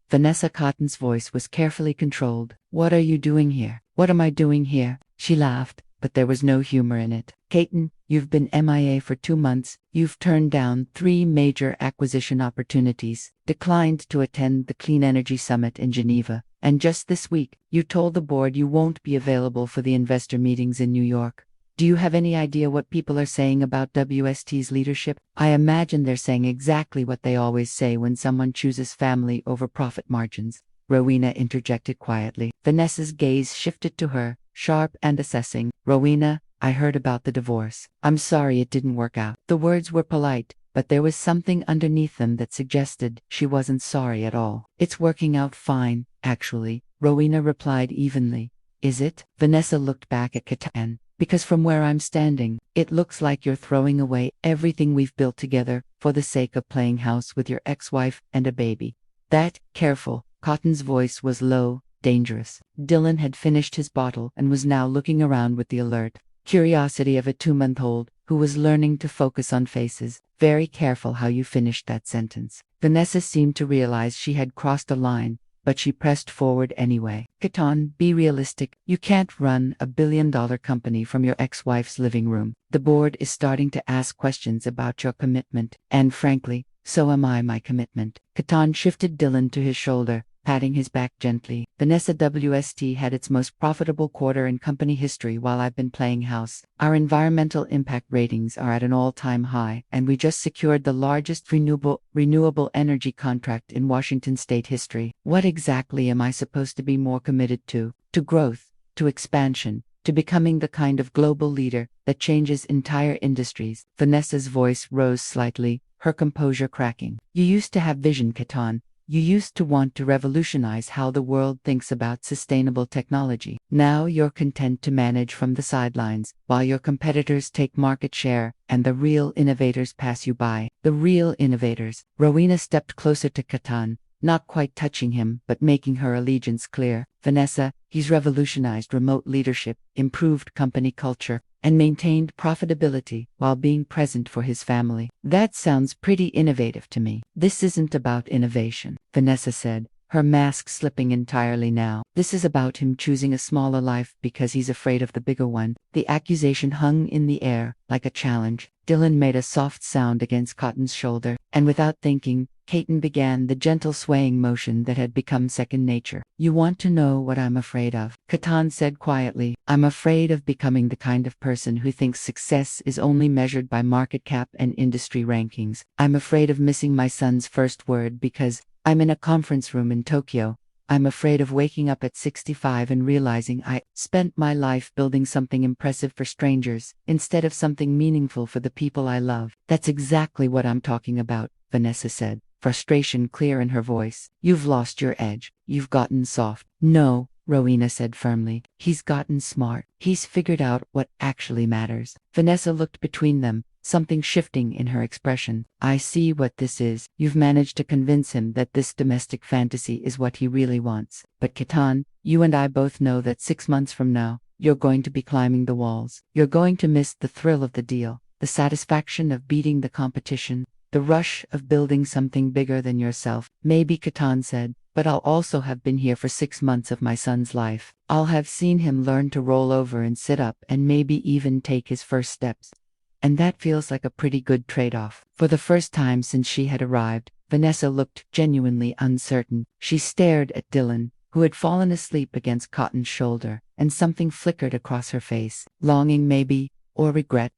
Vanessa Katon's voice was carefully controlled. "What are you doing here?" "What am I doing here?" She laughed, but there was no humor in it. "Katon, you've been MIA for 2 months, you've turned down 3 major acquisition opportunities, declined to attend the Clean Energy Summit in Geneva, and just this week, you told the board you won't be available for the investor meetings in New York. Do you have any idea what people are saying about WST's leadership?" "I imagine they're saying exactly what they always say when someone chooses family over profit margins," Rowena interjected quietly. Vanessa's gaze shifted to her, sharp and assessing. "Rowena, I heard about the divorce. I'm sorry it didn't work out." The words were polite, but there was something underneath them that suggested she wasn't sorry at all. "It's working out fine, actually," Rowena replied evenly. "Is it?" Vanessa looked back at Katon. "Because from where I'm standing, it looks like you're throwing away everything we've built together for the sake of playing house with your ex-wife and a baby." "That, careful." Katon's voice was low, dangerous. Dylan had finished his bottle and was now looking around with the alert curiosity of a 2-month-old who was learning to focus on faces. "Very careful how you finished that sentence." Vanessa seemed to realize she had crossed a line, but she pressed forward anyway. "Katon, be realistic. You can't run a billion-dollar company from your ex-wife's living room. The board is starting to ask questions about your commitment, and frankly, So am I my commitment. Katon shifted Dylan to his shoulder, patting his back gently. Vanessa WST had its most profitable quarter in company history while I've been playing house. Our environmental impact ratings are at an all-time high, and we just secured the largest renewable energy contract in Washington state history. What exactly am I supposed to be more committed to? To growth, to expansion, to becoming the kind of global leader that changes entire industries. Vanessa's voice rose slightly, her composure cracking. You used to have vision, Katon. You used to want to revolutionize how the world thinks about sustainable technology. Now you're content to manage from the sidelines, while your competitors take market share, and the real innovators pass you by. The real innovators. Rowena stepped closer to Katon, not quite touching him, but making her allegiance clear. Vanessa, he's revolutionized remote leadership, improved company culture, and maintained profitability while being present for his family. That sounds pretty innovative to me. This isn't about innovation, Vanessa said, her mask slipping entirely now. This is about him choosing a smaller life because he's afraid of the bigger one. The accusation hung in the air, like a challenge. Dylan made a soft sound against Katon's shoulder, and without thinking, Katon began the gentle swaying motion that had become second nature. You want to know what I'm afraid of? Katon said quietly. I'm afraid of becoming the kind of person who thinks success is only measured by market cap and industry rankings. I'm afraid of missing my son's first word because I'm in a conference room in Tokyo. I'm afraid of waking up at 65 and realizing I spent my life building something impressive for strangers, instead of something meaningful for the people I love. That's exactly what I'm talking about, Vanessa said, frustration clear in her voice. You've lost your edge. You've gotten soft. No, Rowena said firmly. He's gotten smart. He's figured out what actually matters. Vanessa looked between them, something shifting in her expression. I see what this is. You've managed to convince him that this domestic fantasy is what he really wants. But Katon, you and I both know that 6 months from now, you're going to be climbing the walls. You're going to miss the thrill of the deal, the satisfaction of beating the competition, the rush of building something bigger than yourself. Maybe, Katon said, but I'll also have been here for 6 months of my son's life. I'll have seen him learn to roll over and sit up and maybe even take his first steps. And that feels like a pretty good trade-off. For the first time since she had arrived, Vanessa looked genuinely uncertain. She stared at Dylan, who had fallen asleep against Katon's shoulder, and something flickered across her face. Longing maybe, or regret.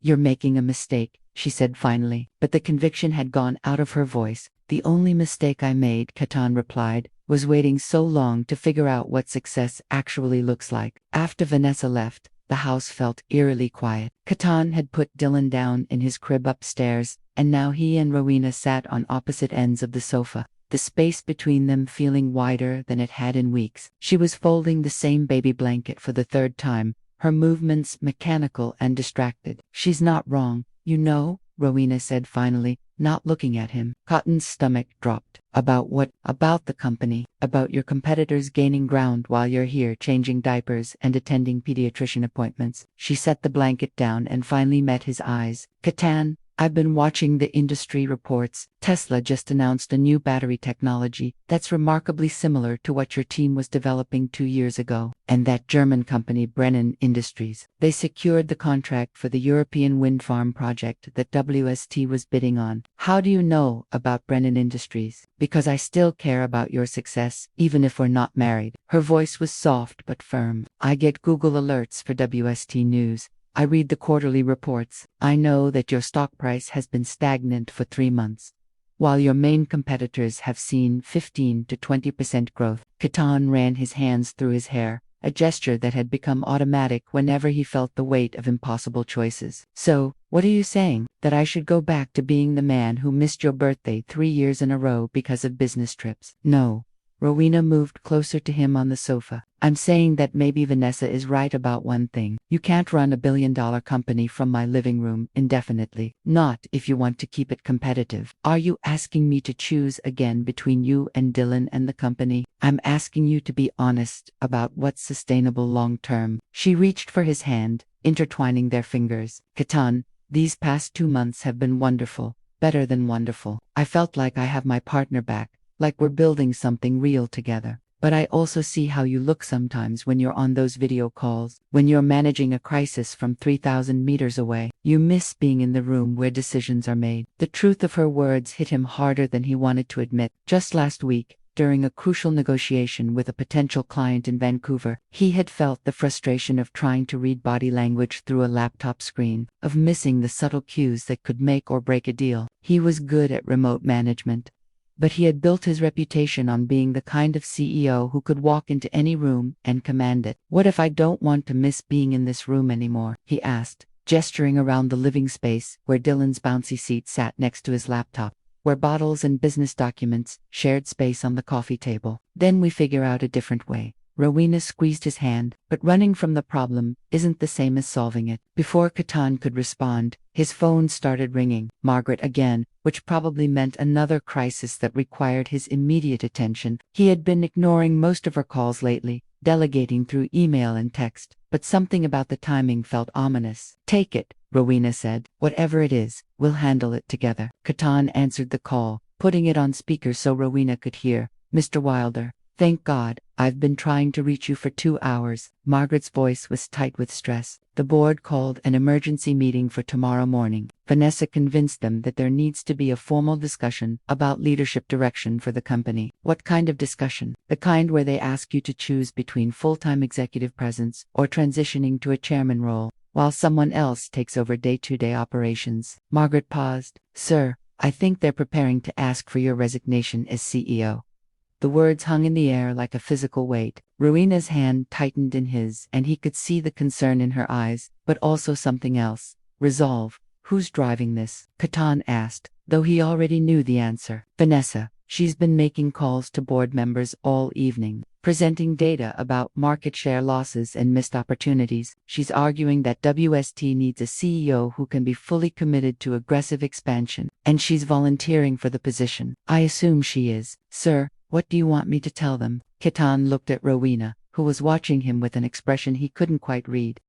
You're making a mistake, she said finally, but the conviction had gone out of her voice. The only mistake I made, Katon replied, was waiting so long to figure out what success actually looks like. After Vanessa left, the house felt eerily quiet. Katon had put Dylan down in his crib upstairs, and now he and Rowena sat on opposite ends of the sofa, the space between them feeling wider than it had in weeks. She was folding the same baby blanket for the third time, her movements mechanical and distracted. She's not wrong, you know, Rowena said finally, not looking at him. Katon's stomach dropped. About what? About the company. About your competitors gaining ground while you're here changing diapers and attending pediatrician appointments. She set the blanket down and finally met his eyes. Katon, I've been watching the industry reports. Tesla just announced a new battery technology that's remarkably similar to what your team was developing 2 years ago. And that German company Brennan Industries. They secured the contract for the European wind farm project that WST was bidding on. How do you know about Brennan Industries? Because I still care about your success, even if we're not married. Her voice was soft but firm. I get Google alerts for WST news. I read the quarterly reports. I know that your stock price has been stagnant for 3 months, while your main competitors have seen 15 to 20% growth. Katon ran his hands through his hair, a gesture that had become automatic whenever he felt the weight of impossible choices. So, what are you saying? That I should go back to being the man who missed your birthday 3 years in a row because of business trips? No. Rowena moved closer to him on the sofa. I'm saying that maybe Vanessa is right about one thing. You can't run a billion-dollar company from my living room indefinitely. Not if you want to keep it competitive. Are you asking me to choose again between you and Dylan and the company? I'm asking you to be honest about what's sustainable long-term. She reached for his hand, intertwining their fingers. Katon, these past 2 months have been wonderful. Better than wonderful. I felt like I have my partner back. Like we're building something real together. But I also see how you look sometimes when you're on those video calls, when you're managing a crisis from 3,000 meters away. You miss being in the room where decisions are made. The truth of her words hit him harder than he wanted to admit. Just last week, during a crucial negotiation with a potential client in Vancouver, he had felt the frustration of trying to read body language through a laptop screen, of missing the subtle cues that could make or break a deal. He was good at remote management, but he had built his reputation on being the kind of CEO who could walk into any room and command it. "What if I don't want to miss being in this room anymore?" he asked, gesturing around the living space where Dylan's bouncy seat sat next to his laptop, where bottles and business documents shared space on the coffee table. "Then we figure out a different way." Rowena squeezed his hand, but running from the problem isn't the same as solving it. Before Katon could respond, his phone started ringing. Margaret again, which probably meant another crisis that required his immediate attention. He had been ignoring most of her calls lately, delegating through email and text, but something about the timing felt ominous. "Take it," Rowena said. "Whatever it is, we'll handle it together." Katon answered the call, putting it on speaker so Rowena could hear. "Mr. Wilder, thank God, I've been trying to reach you for 2 hours." Margaret's voice was tight with stress. "The board called an emergency meeting for tomorrow morning. Vanessa convinced them that there needs to be a formal discussion about leadership direction for the company." "What kind of discussion?" "The kind where they ask you to choose between full-time executive presence or transitioning to a chairman role, while someone else takes over day-to-day operations." Margaret paused. "Sir, I think they're preparing to ask for your resignation as CEO." The words hung in the air like a physical weight. Rowena's hand tightened in his, and he could see the concern in her eyes, but also something else. Resolve. "Who's driving this?" Katon asked, though he already knew the answer. "Vanessa. She's been making calls to board members all evening, presenting data about market share losses and missed opportunities. She's arguing that WST needs a CEO who can be fully committed to aggressive expansion, and she's volunteering for the position." "I assume she is, sir. What do you want me to tell them?" Katon looked at Rowena, who was watching him with an expression he couldn't quite read.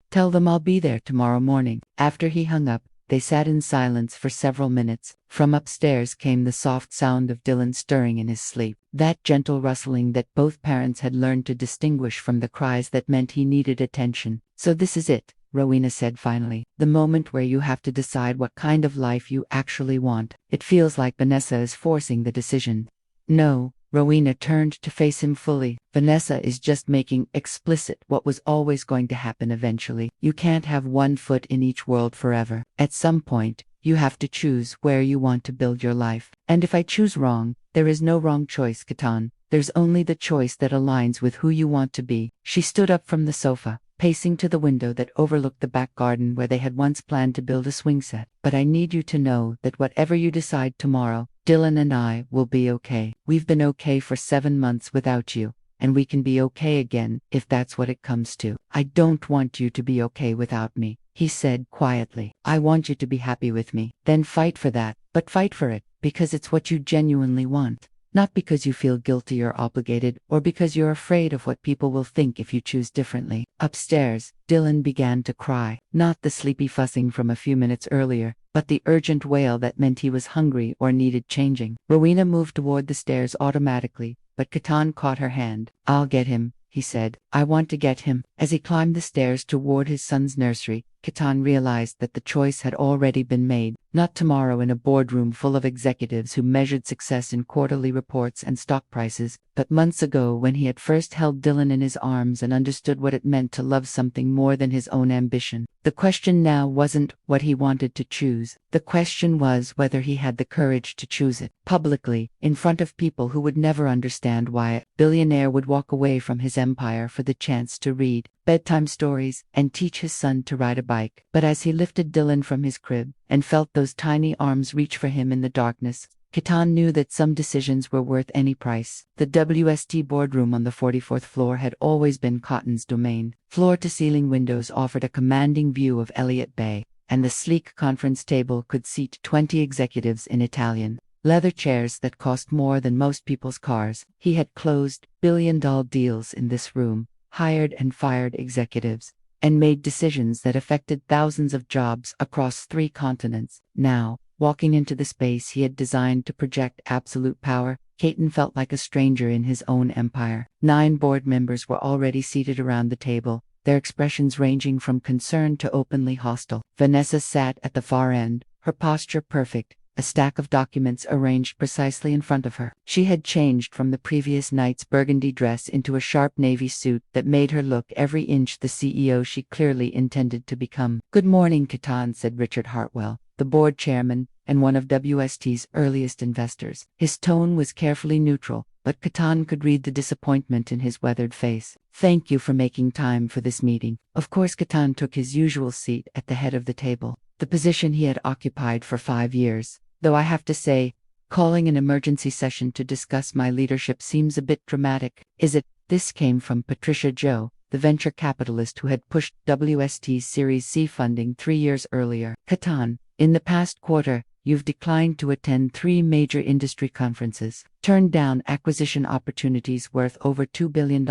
"Tell them I'll be there tomorrow morning." After he hung up, they sat in silence for several minutes. From upstairs came the soft sound of Dylan stirring in his sleep, that gentle rustling that both parents had learned to distinguish from the cries that meant he needed attention. "So this is it," Rowena said finally. "The moment where you have to decide what kind of life you actually want." It feels like Vanessa is forcing the decision. "No." Rowena turned to face him fully. "Vanessa is just making explicit what was always going to happen eventually. You can't have one foot in each world forever. At some point, you have to choose where you want to build your life. And if I choose wrong, there is no wrong choice, Katon. There's only the choice that aligns with who you want to be." She stood up from the sofa, pacing to the window that overlooked the back garden where they had once planned to build a swing set. "But I need you to know that whatever you decide tomorrow, Dylan and I will be okay. We've been okay for 7 months without you, and we can be okay again if that's what it comes to." "I don't want you to be okay without me," he said quietly. "I want you to be happy with me. Then fight for that, but fight for it because it's what you genuinely want. Not because you feel guilty or obligated, or because you're afraid of what people will think if you choose differently." Upstairs, Dylan began to cry, not the sleepy fussing from a few minutes earlier, but the urgent wail that meant he was hungry or needed changing. Rowena moved toward the stairs automatically, but Katon caught her hand. "I'll get him," he said. "I want to get him." As he climbed the stairs toward his son's nursery, Katon realized that the choice had already been made. Not tomorrow in a boardroom full of executives who measured success in quarterly reports and stock prices, but months ago when he had first held Dylan in his arms and understood what it meant to love something more than his own ambition. The question now wasn't what he wanted to choose. The question was whether he had the courage to choose it. Publicly, in front of people who would never understand why a billionaire would walk away from his empire for the chance to read bedtime stories and teach his son to ride a bike. But as he lifted Dylan from his crib and felt those tiny arms reach for him in the darkness, Katon knew that some decisions were worth any price. The WST boardroom on the 44th floor had always been Katon's domain. Floor-to-ceiling windows offered a commanding view of Elliott Bay, and the sleek conference table could seat 20 executives in Italian leather chairs that cost more than most people's cars. He had closed billion-dollar deals in this room, hired and fired executives, and made decisions that affected thousands of jobs across 3 continents. Now, Walking into the space he had designed to project absolute power, Katon felt like a stranger in his own empire. 9 board members were already seated around the table, their expressions ranging from concerned to openly hostile. Vanessa sat at the far end, her posture perfect, a stack of documents arranged precisely in front of her. She had changed from the previous night's burgundy dress into a sharp navy suit that made her look every inch the CEO she clearly intended to become. "Good morning, Katon," said Richard Hartwell, the board chairman and one of WST's earliest investors. His tone was carefully neutral, but Katon could read the disappointment in his weathered face. "Thank you for making time for this meeting." Of course, Katon took his usual seat at the head of the table, the position he had occupied for 5 years. "Though I have to say, calling an emergency session to discuss my leadership seems a bit dramatic, is it?" This came from Patricia Joe, the venture capitalist who had pushed WST's Series C funding 3 years earlier. "Katon, in the past quarter, you've declined to attend 3 major industry conferences, turned down acquisition opportunities worth over $2 billion,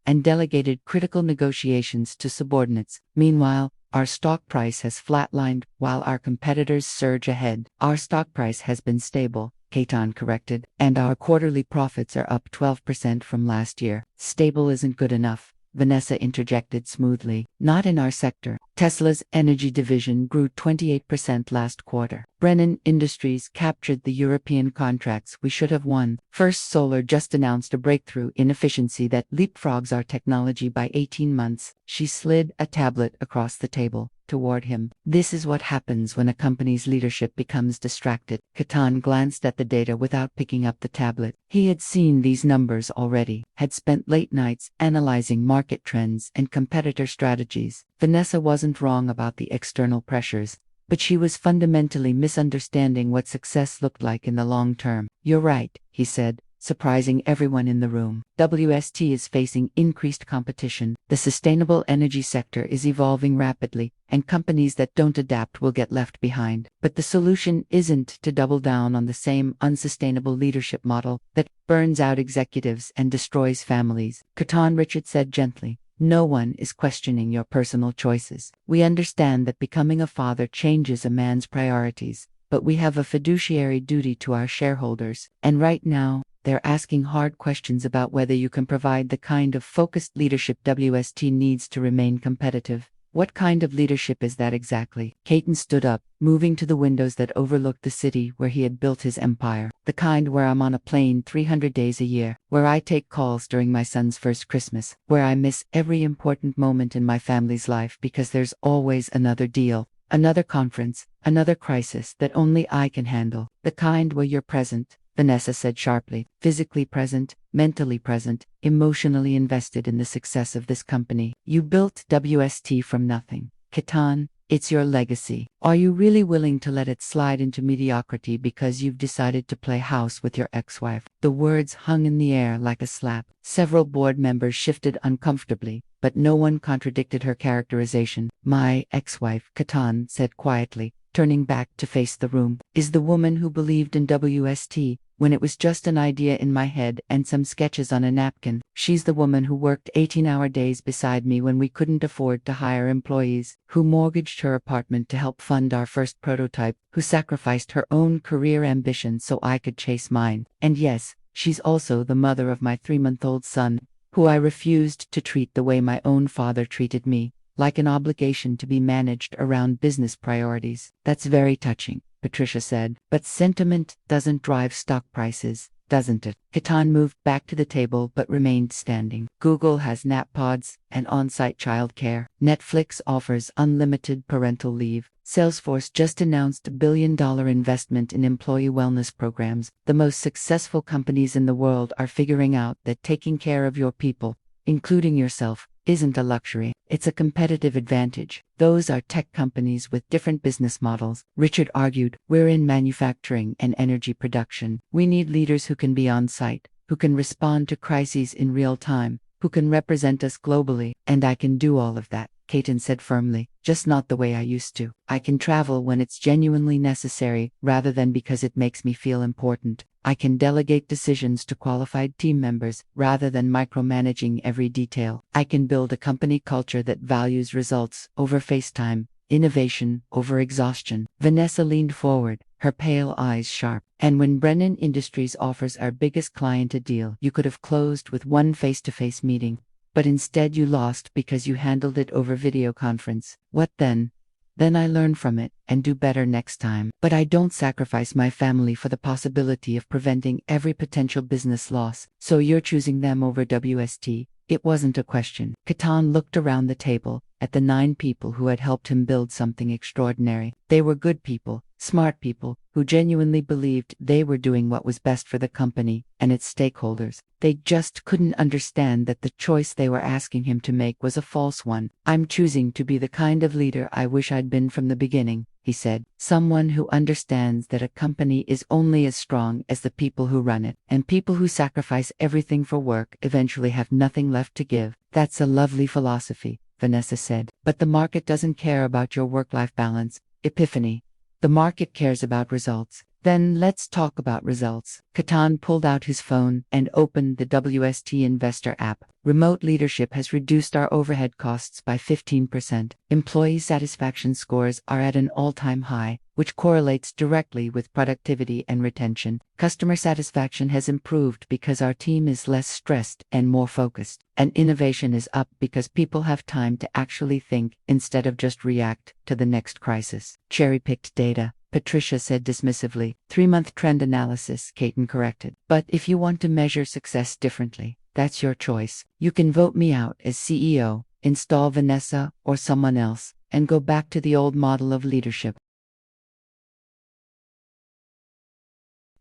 and delegated critical negotiations to subordinates. Meanwhile, our stock price has flatlined while our competitors surge ahead." "Our stock price has been stable," Katon corrected, "and our quarterly profits are up 12% from last year." "Stable isn't good enough," Vanessa interjected smoothly. "Not in our sector." Tesla's energy division grew 28% last quarter. Brennan Industries captured the European contracts we should have won. First Solar just announced a breakthrough in efficiency that leapfrogs our technology by 18 months. She slid a tablet across the table toward him. "This is what happens when a company's leadership becomes distracted." Katon glanced at the data without picking up the tablet. He had seen these numbers already, had spent late nights analyzing market trends and competitor strategies. Vanessa wasn't wrong about the external pressures, but she was fundamentally misunderstanding what success looked like in the long term. "You're right," he said, surprising everyone in the room. "WST is facing increased competition. The sustainable energy sector is evolving rapidly, and companies that don't adapt will get left behind. But the solution isn't to double down on the same unsustainable leadership model that burns out executives and destroys families." Katon Richard said gently, "No one is questioning your personal choices. We understand that becoming a father changes a man's priorities, but we have a fiduciary duty to our shareholders, and right now, they're asking hard questions about whether you can provide the kind of focused leadership WST needs to remain competitive." "What kind of leadership is that exactly?" Katon stood up, moving to the windows that overlooked the city where he had built his empire. "The kind where I'm on a plane 300 days a year, where I take calls during my son's first Christmas, where I miss every important moment in my family's life because there's always another deal, another conference, another crisis that only I can handle. The kind where you're present," Vanessa said sharply, "physically present, mentally present, emotionally invested in the success of this company. You built WST from nothing. Katon, it's your legacy. Are you really willing to let it slide into mediocrity because you've decided to play house with your ex-wife?" The words hung in the air like a slap. Several board members shifted uncomfortably, but no one contradicted her characterization. "My ex-wife," Katon said quietly, turning back to face the room, "is the woman who believed in WST when it was just an idea in my head and some sketches on a napkin. She's the woman who worked 18-hour days beside me when we couldn't afford to hire employees, who mortgaged her apartment to help fund our first prototype, who sacrificed her own career ambition so I could chase mine. And yes, she's also the mother of my 3-month-old son, who I refused to treat the way my own father treated me, like an obligation to be managed around business priorities." "That's very touching," Patricia said. "But sentiment doesn't drive stock prices, doesn't it?" Katon moved back to the table but remained standing. "Google has nap pods and on-site childcare. Netflix offers unlimited parental leave. Salesforce just announced a $1 billion investment in employee wellness programs. The most successful companies in the world are figuring out that taking care of your people, including yourself, isn't a luxury, it's a competitive advantage. Those are tech companies with different business models." Richard argued, "We're in manufacturing and energy production. We need leaders who can be on site, who can respond to crises in real time, who can represent us globally." "And I can do all of that," Katon said firmly, "just not the way I used to. I can travel when it's genuinely necessary, rather than because it makes me feel important. I can delegate decisions to qualified team members, rather than micromanaging every detail. I can build a company culture that values results over FaceTime, innovation over exhaustion. Vanessa leaned forward, her pale eyes sharp. And when Brennan Industries offers our biggest client a deal you could have closed with one face-to-face meeting, but instead you lost because you handled it over video conference, what then? Then I learn from it and do better next time. But I don't sacrifice my family for the possibility of preventing every potential business loss. So you're choosing them over WST? It wasn't a question. Katon looked around the table at the 9 people who had helped him build something extraordinary. They were good people, smart people, who genuinely believed they were doing what was best for the company and its stakeholders. They just couldn't understand that the choice they were asking him to make was a false one. I'm choosing to be the kind of leader I wish I'd been from the beginning, he said. Someone who understands that a company is only as strong as the people who run it, and people who sacrifice everything for work eventually have nothing left to give. That's a lovely philosophy, Vanessa said. But the market doesn't care about your work-life balance, Epiphany. The market cares about results. Then let's talk about results. Katon pulled out his phone and opened the WST Investor app. Remote leadership has reduced our overhead costs by 15%. Employee satisfaction scores are at an all-time high, which correlates directly with productivity and retention. Customer satisfaction has improved because our team is less stressed and more focused. And innovation is up because people have time to actually think instead of just react to the next crisis. Cherry-picked data, Patricia said dismissively. 3-month trend analysis, Katon corrected. But if you want to measure success differently, that's your choice. You can vote me out as CEO, install Vanessa or someone else, and go back to the old model of leadership.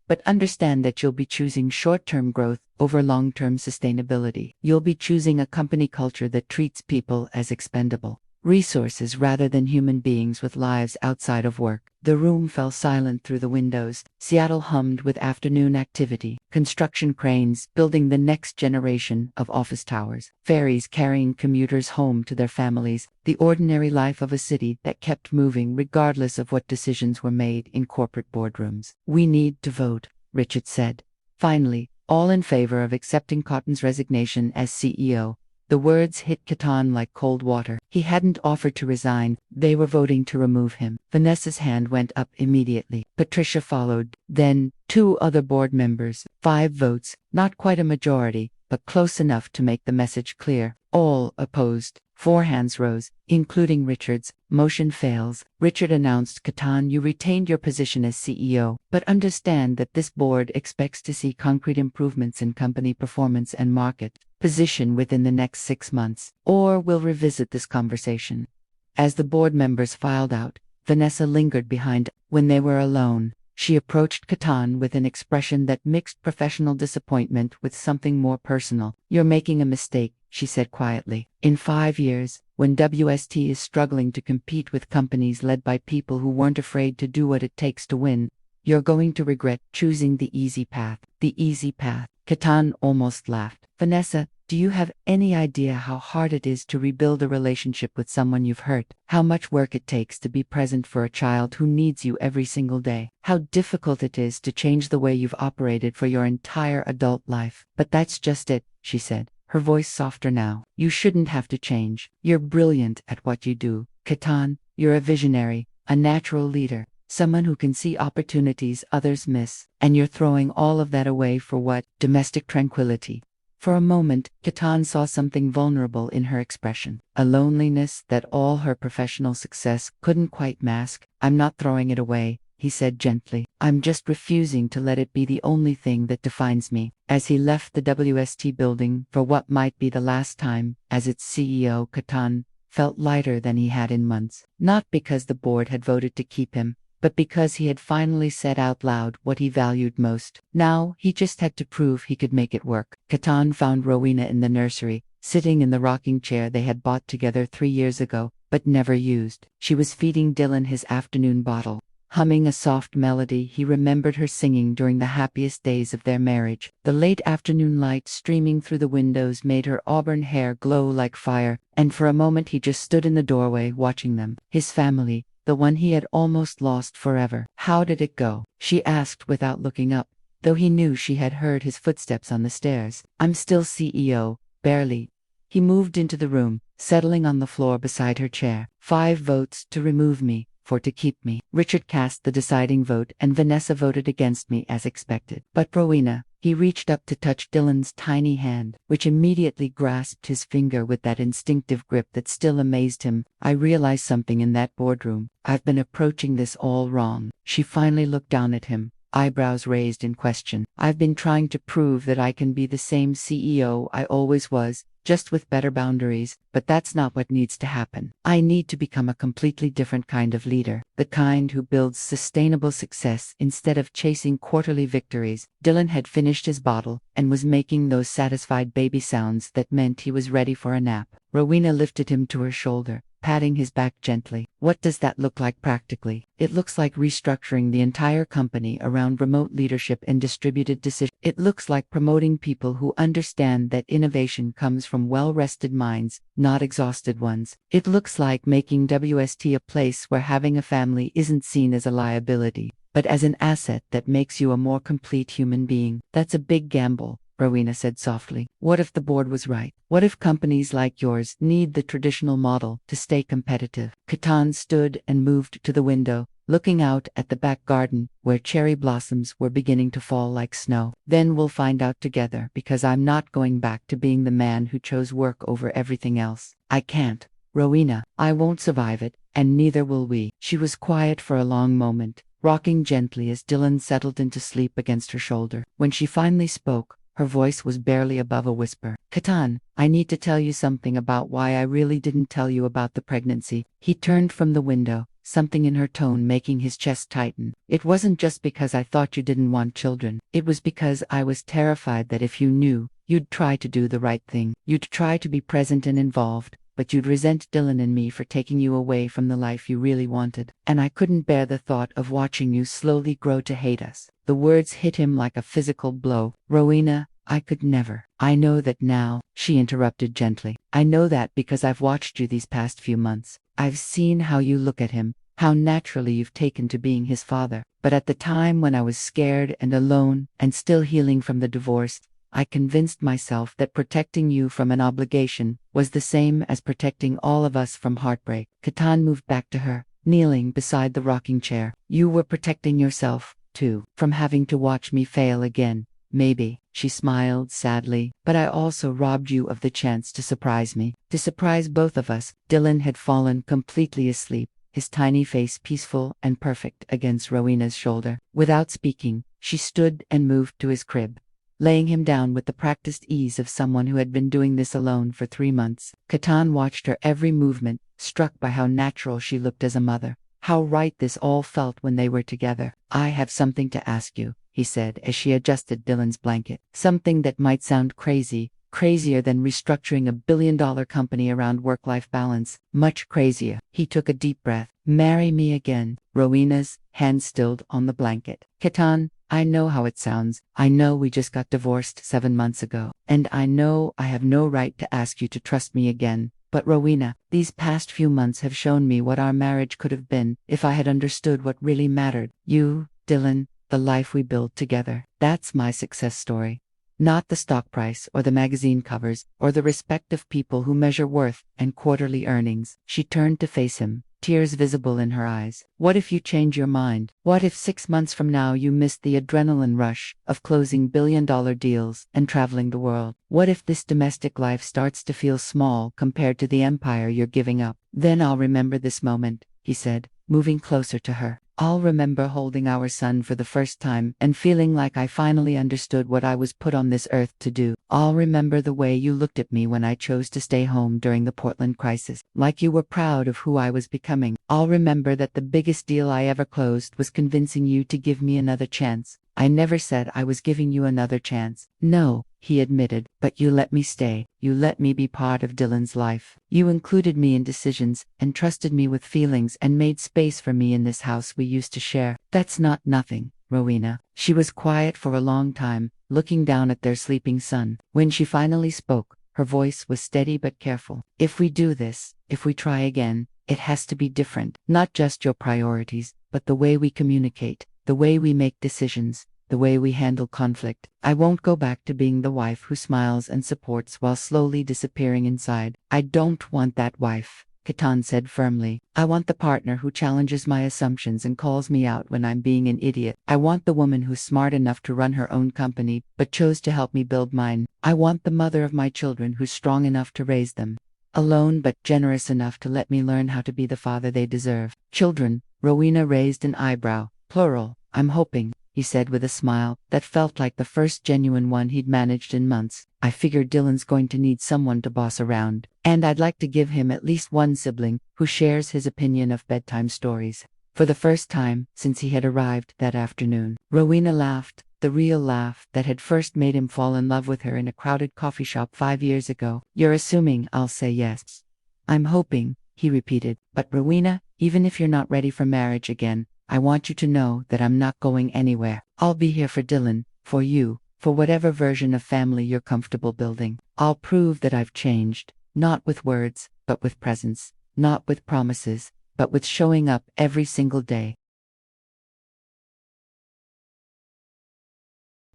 But understand that you'll be choosing short-term growth over long-term sustainability. You'll be choosing a company culture that treats people as expendable resources rather than human beings with lives outside of work. The room fell silent through the windows. Seattle hummed with afternoon activity. Construction cranes building the next generation of office towers. Ferries carrying commuters home to their families. The ordinary life of a city that kept moving regardless of what decisions were made in corporate boardrooms. We need to vote, Richard said. Finally, all in favor of accepting Katon's resignation as CEO. The words hit Katon like cold water. He hadn't offered to resign, they were voting to remove him. Vanessa's hand went up immediately. Patricia followed, then 2 other board members. 5 votes, not quite a majority, but close enough to make the message clear. All opposed. 4 hands rose, including Richard's. Motion fails. Richard announced, Katon, you retained your position as CEO, but understand that this board expects to see concrete improvements in company performance and market position within the next 6 months, or we'll revisit this conversation. As the board members filed out, Vanessa lingered behind. When they were alone, she approached Katon with an expression that mixed professional disappointment with something more personal. You're making a mistake, she said quietly. In 5 years, when WST is struggling to compete with companies led by people who weren't afraid to do what it takes to win, you're going to regret choosing the easy path. The easy path. Katon almost laughed. Vanessa, do you have any idea how hard it is to rebuild a relationship with someone you've hurt? How much work it takes to be present for a child who needs you every single day? How difficult it is to change the way you've operated for your entire adult life? But that's just it, she said, her voice softer now. You shouldn't have to change. You're brilliant at what you do. Katon, you're a visionary, a natural leader. Someone who can see opportunities others miss, and you're throwing all of that away for what? Domestic tranquility. For a moment, Katon saw something vulnerable in her expression, a loneliness that all her professional success couldn't quite mask. I'm not throwing it away, he said gently. I'm just refusing to let it be the only thing that defines me. As he left the WST building for what might be the last time as its CEO, Katon felt lighter than he had in months, not because the board had voted to keep him, but because he had finally said out loud what he valued most. Now, he just had to prove he could make it work. Katon found Rowena in the nursery, sitting in the rocking chair they had bought together 3 years ago, but never used. She was feeding Dylan his afternoon bottle, humming a soft melody he remembered her singing during the happiest days of their marriage. The late afternoon light streaming through the windows made her auburn hair glow like fire, and for a moment he just stood in the doorway watching them. His family, the one he had almost lost forever. How did it go? She asked without looking up, though he knew she had heard his footsteps on the stairs. I'm still CEO, barely, He moved into the room, settling on the floor beside her chair. 5 votes to remove me, 4 to keep me. Richard cast the deciding vote and Vanessa voted against me as expected. But Rowena, he reached up to touch Dylan's tiny hand, which immediately grasped his finger with that instinctive grip that still amazed him. I realized something in that boardroom. I've been approaching this all wrong. She finally looked down at him, eyebrows raised in question. I've been trying to prove that I can be the same CEO I always was, just with better boundaries, but that's not what needs to happen. I need to become a completely different kind of leader, the kind who builds sustainable success instead of chasing quarterly victories. Dylan had finished his bottle and was making those satisfied baby sounds that meant he was ready for a nap. Rowena lifted him to her shoulder, patting his back gently. What does that look like practically? It looks like restructuring the entire company around remote leadership and distributed decision. It looks like promoting people who understand that innovation comes from well-rested minds, not exhausted ones. It looks like making WST a place where having a family isn't seen as a liability, but as an asset that makes you a more complete human being. That's a big gamble, Rowena said softly. What if the board was right? What if companies like yours need the traditional model to stay competitive? Katon stood and moved to the window, looking out at the back garden where cherry blossoms were beginning to fall like snow. Then we'll find out together, because I'm not going back to being the man who chose work over everything else. I can't, Rowena. I won't survive it, and neither will we. She was quiet for a long moment, rocking gently as Dylan settled into sleep against her shoulder. When she finally spoke, her voice was barely above a whisper. Katon, I need to tell you something about why I really didn't tell you about the pregnancy. He turned from the window, something in her tone making his chest tighten. It wasn't just because I thought you didn't want children. It was because I was terrified that if you knew, you'd try to do the right thing. You'd try to be present and involved, but you'd resent Dylan and me for taking you away from the life you really wanted. And I couldn't bear the thought of watching you slowly grow to hate us. The words hit him like a physical blow. Rowena, I could never. I know that now, she interrupted gently. I know that because I've watched you these past few months. I've seen how you look at him, how naturally you've taken to being his father. But at the time when I was scared and alone and still healing from the divorce, I convinced myself that protecting you from an obligation was the same as protecting all of us from heartbreak. Katon moved back to her, kneeling beside the rocking chair. You were protecting yourself, too, from having to watch me fail again. Maybe, she smiled sadly, but I also robbed you of the chance to surprise me. To surprise both of us. Dylan had fallen completely asleep, his tiny face peaceful and perfect against Rowena's shoulder. Without speaking, she stood and moved to his crib, laying him down with the practiced ease of someone who had been doing this alone for 3 months. Katon watched her every movement, struck by how natural she looked as a mother, how right this all felt when they were together. I have something to ask you, he said as she adjusted Dylan's blanket. Something that might sound crazy, crazier than restructuring a billion-dollar company around work-life balance, much crazier. He took a deep breath. Marry me again. Rowena's hand stilled on the blanket. Katon, I know how it sounds. I know we just got divorced 7 months ago. And I know I have no right to ask you to trust me again. But Rowena, these past few months have shown me what our marriage could have been if I had understood what really mattered. You, Dylan, the life we built together. That's my success story. Not the stock price or the magazine covers or the respect of people who measure worth and quarterly earnings. She turned to face him, tears visible in her eyes. What if you change your mind? What if 6 months from now you miss the adrenaline rush of closing billion-dollar deals and traveling the world? What if this domestic life starts to feel small compared to the empire you're giving up? Then I'll remember this moment, he said, moving closer to her. I'll remember holding our son for the first time and feeling like I finally understood what I was put on this earth to do. I'll remember the way you looked at me when I chose to stay home during the Portland crisis, like you were proud of who I was becoming. I'll remember that the biggest deal I ever closed was convincing you to give me another chance. I never said I was giving you another chance. No, he admitted, but you let me stay. You let me be part of Dylan's life. You included me in decisions and trusted me with feelings and made space for me in this house we used to share. That's not nothing, Rowena. She was quiet for a long time, looking down at their sleeping son. When she finally spoke, her voice was steady but careful. If we do this, if we try again, it has to be different. Not just your priorities, but the way we communicate, the way we make decisions, the way we handle conflict. I won't go back to being the wife who smiles and supports while slowly disappearing inside. I don't want that wife, Katon said firmly. I want the partner who challenges my assumptions and calls me out when I'm being an idiot. I want the woman who's smart enough to run her own company, but chose to help me build mine. I want the mother of my children who's strong enough to raise them alone but generous enough to let me learn how to be the father they deserve. Children, Rowena raised an eyebrow. Plural, I'm hoping, he said with a smile that felt like the first genuine one he'd managed in months. I figured Dylan's going to need someone to boss around, and I'd like to give him at least one sibling who shares his opinion of bedtime stories. For the first time since he had arrived that afternoon, Rowena laughed, the real laugh that had first made him fall in love with her in a crowded coffee shop 5 years ago. You're assuming I'll say yes. I'm hoping, he repeated, but Rowena, even if you're not ready for marriage again, I want you to know that I'm not going anywhere. I'll be here for Dylan, for you, for whatever version of family you're comfortable building. I'll prove that I've changed, not with words, but with presence, not with promises, but with showing up every single day.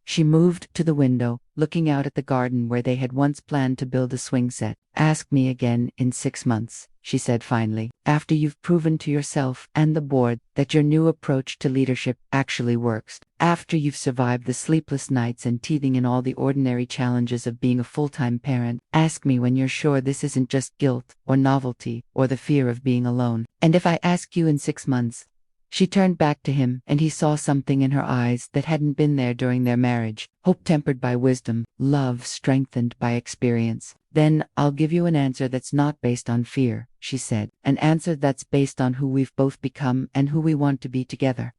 She moved to the window, looking out at the garden where they had once planned to build a swing set. Ask me again in 6 months, she said finally, after you've proven to yourself and the board that your new approach to leadership actually works. After you've survived the sleepless nights and teething in all the ordinary challenges of being a full-time parent. Ask me when you're sure this isn't just guilt or novelty or the fear of being alone. And if I ask you in 6 months, she turned back to him, and he saw something in her eyes that hadn't been there during their marriage. Hope tempered by wisdom, love strengthened by experience. Then I'll give you an answer that's not based on fear, she said. An answer that's based on who we've both become and who we want to be together.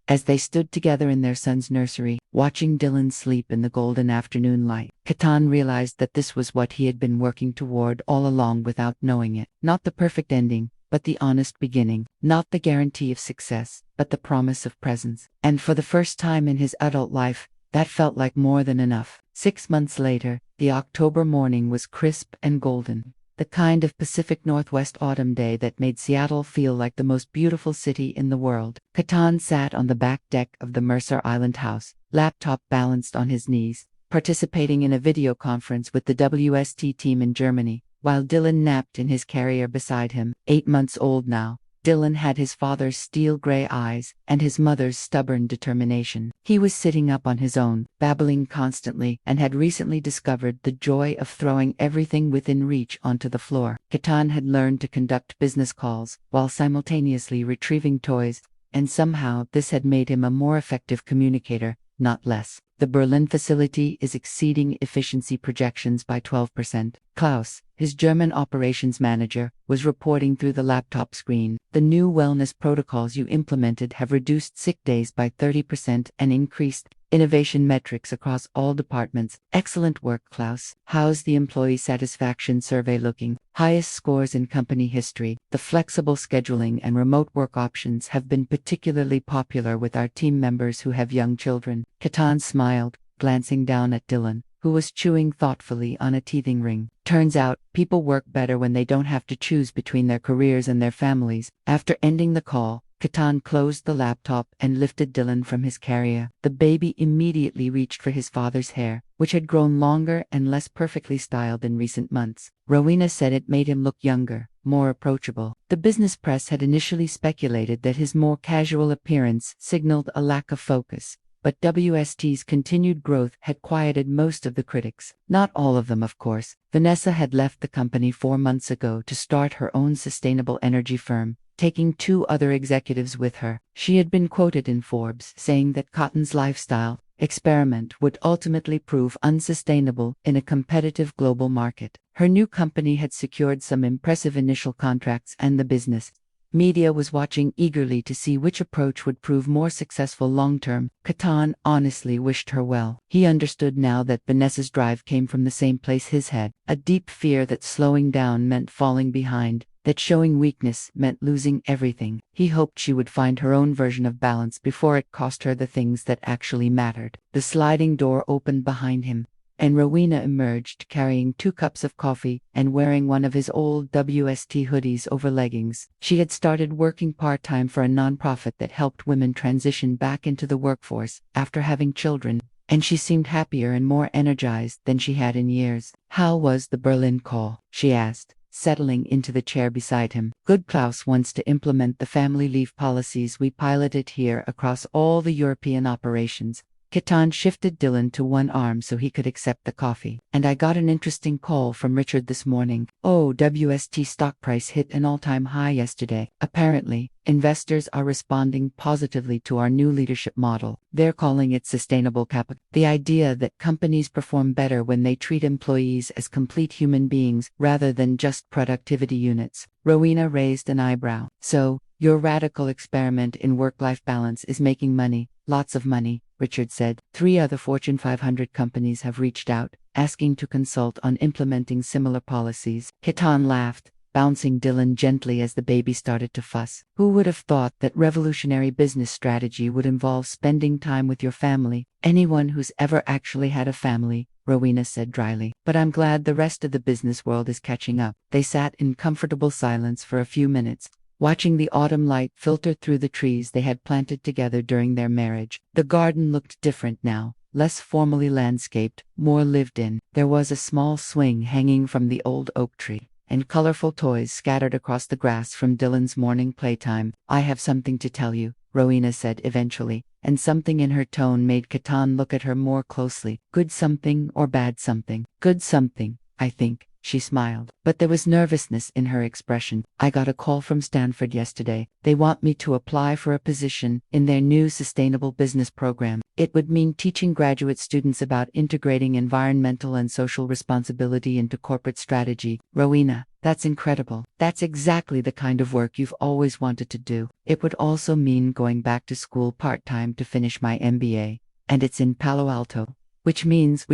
As they stood together in their son's nursery, watching Dylan sleep in the golden afternoon light, Katon realized that this was what he had been working toward all along without knowing it. Not the perfect ending, but the honest beginning. Not the guarantee of success, but the promise of presence. And for the first time in his adult life, that felt like more than enough. 6 months later, the October morning was crisp and golden. The kind of Pacific Northwest autumn day that made Seattle feel like the most beautiful city in the world. Katon sat on the back deck of the Mercer Island house, laptop balanced on his knees, participating in a video conference with the WST team in Germany, while Dylan napped in his carrier beside him. 8 months old now, Dylan had his father's steel-gray eyes and his mother's stubborn determination. He was sitting up on his own, babbling constantly, and had recently discovered the joy of throwing everything within reach onto the floor. Katon had learned to conduct business calls while simultaneously retrieving toys, and somehow this had made him a more effective communicator, not less. The Berlin facility is exceeding efficiency projections by 12%. Klaus, his German operations manager, was reporting through the laptop screen. The new wellness protocols you implemented have reduced sick days by 30% and increased innovation metrics across all departments. Excellent work, Klaus. How's the employee satisfaction survey looking? Highest scores in company history. The flexible scheduling and remote work options have been particularly popular with our team members who have young children. Katon smiled, glancing down at Dylan, who was chewing thoughtfully on a teething ring. Turns out, people work better when they don't have to choose between their careers and their families. After ending the call, Katon closed the laptop and lifted Dylan from his carrier. The baby immediately reached for his father's hair, which had grown longer and less perfectly styled in recent months. Rowena said it made him look younger, more approachable. The business press had initially speculated that his more casual appearance signaled a lack of focus, but WST's continued growth had quieted most of the critics. Not all of them, of course. Vanessa had left the company 4 months ago to start her own sustainable energy firm, taking 2 other executives with her. She had been quoted in Forbes saying that Katon's lifestyle experiment would ultimately prove unsustainable in a competitive global market. Her new company had secured some impressive initial contracts, and the business media was watching eagerly to see which approach would prove more successful long-term. Katon honestly wished her well. He understood now that Vanessa's drive came from the same place his had, a deep fear that slowing down meant falling behind, that showing weakness meant losing everything. He hoped she would find her own version of balance before it cost her the things that actually mattered. The sliding door opened behind him, and Rowena emerged carrying 2 cups of coffee and wearing one of his old WST hoodies over leggings. She had started working part-time for a nonprofit that helped women transition back into the workforce after having children, and she seemed happier and more energized than she had in years. "How was the Berlin call?" she asked, settling into the chair beside him. "Good. Klaus wants to implement the family leave policies we piloted here across all the European operations." Katon shifted Dylan to one arm so he could accept the coffee. "And I got an interesting call from Richard this morning. Oh, WST stock price hit an all-time high yesterday. Apparently, investors are responding positively to our new leadership model. They're calling it sustainable capital. The idea that companies perform better when they treat employees as complete human beings rather than just productivity units." Rowena raised an eyebrow. "So, your radical experiment in work-life balance is making money, lots of money," Richard said. "3 other Fortune 500 companies have reached out, asking to consult on implementing similar policies." Katon laughed, bouncing Dylan gently as the baby started to fuss. "Who would have thought that revolutionary business strategy would involve spending time with your family?" "Anyone who's ever actually had a family," Rowena said dryly. "But I'm glad the rest of the business world is catching up." They sat in comfortable silence for a few minutes, watching the autumn light filter through the trees they had planted together during their marriage. The garden looked different now, less formally landscaped, more lived in. There was a small swing hanging from the old oak tree, and colorful toys scattered across the grass from Dylan's morning playtime. "I have something to tell you," Rowena said eventually, and something in her tone made Katon look at her more closely. "Good something or bad something?" "Good something, I think," she smiled, but there was nervousness in her expression. "I got a call from Stanford yesterday. They want me to apply for a position in their new sustainable business program. It would mean teaching graduate students about integrating environmental and social responsibility into corporate strategy." "Rowena, that's incredible. That's exactly the kind of work you've always wanted to do." "It would also mean going back to school part-time to finish my MBA. And it's in Palo Alto. Which means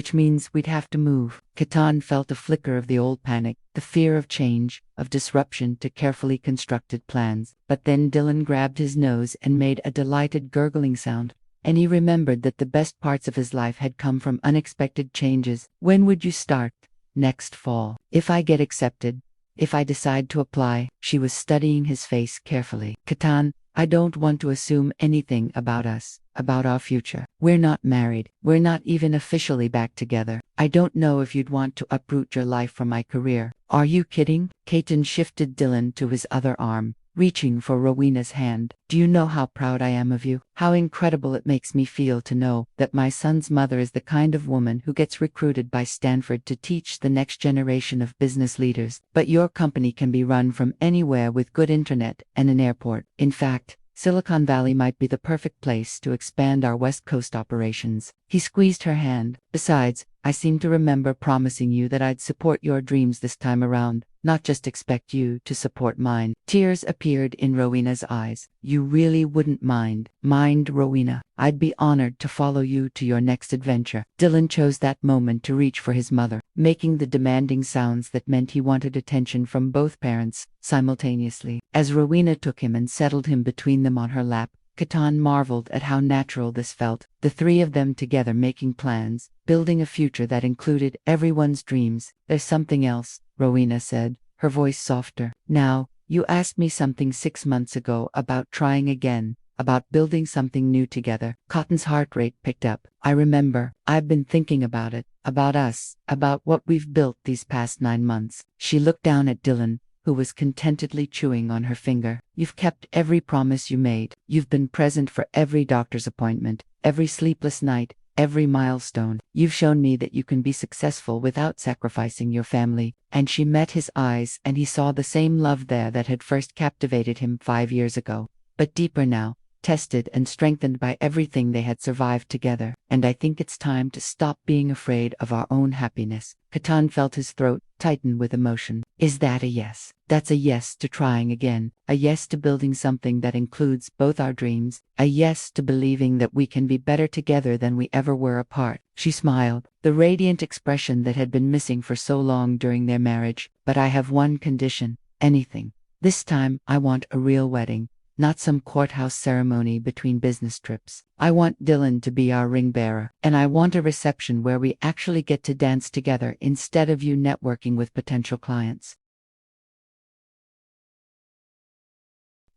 we'd have to move." Katon felt a flicker of the old panic, the fear of change, of disruption to carefully constructed plans. But then Dylan grabbed his nose and made a delighted gurgling sound, and he remembered that the best parts of his life had come from unexpected changes. "When would you start?" "Next fall. If I get accepted. If I decide to apply." She was studying his face carefully. "Katon, I don't want to assume anything about us, about our future. We're not married. We're not even officially back together. I don't know if you'd want to uproot your life from my career." "Are you kidding?" Katon shifted Dylan to his other arm, reaching for Rowena's hand. "Do you know how proud I am of you? How incredible it makes me feel to know that my son's mother is the kind of woman who gets recruited by Stanford to teach the next generation of business leaders. But your company can be run from anywhere with good internet and an airport. In fact, Silicon Valley might be the perfect place to expand our West Coast operations." He squeezed her hand. "Besides, I seem to remember promising you that I'd support your dreams this time around, not just expect you to support mine." Tears appeared in Rowena's eyes. "You really wouldn't mind?" "Mind, Rowena. I'd be honored to follow you to your next adventure." Dylan chose that moment to reach for his mother, making the demanding sounds that meant he wanted attention from both parents simultaneously. As Rowena took him and settled him between them on her lap, Katon marveled at how natural this felt, the 3 of them together making plans, building a future that included everyone's dreams. "There's something else," Rowena said, her voice softer. "Now, you asked me something 6 months ago about trying again, about building something new together." Katon's heart rate picked up. "I remember. I've been thinking about it, about us, about what we've built these past 9 months." She looked down at Dylan, who was contentedly chewing on her finger. "You've kept every promise you made. You've been present for every doctor's appointment, every sleepless night, every milestone. You've shown me that you can be successful without sacrificing your family." And she met his eyes, and he saw the same love there that had first captivated him 5 years ago, but deeper now, tested and strengthened by everything they had survived together. "And I think it's time to stop being afraid of our own happiness." Katon felt his throat tighten with emotion. "Is that a yes?" "That's a yes to trying again, a yes to building something that includes both our dreams, a yes to believing that we can be better together than we ever were apart." She smiled, the radiant expression that had been missing for so long during their marriage. "But I have one condition." "Anything." "This time, I want a real wedding. not some courthouse ceremony between business trips. I want Dylan to be our ring bearer, and I want a reception where we actually get to dance together instead of you networking with potential clients."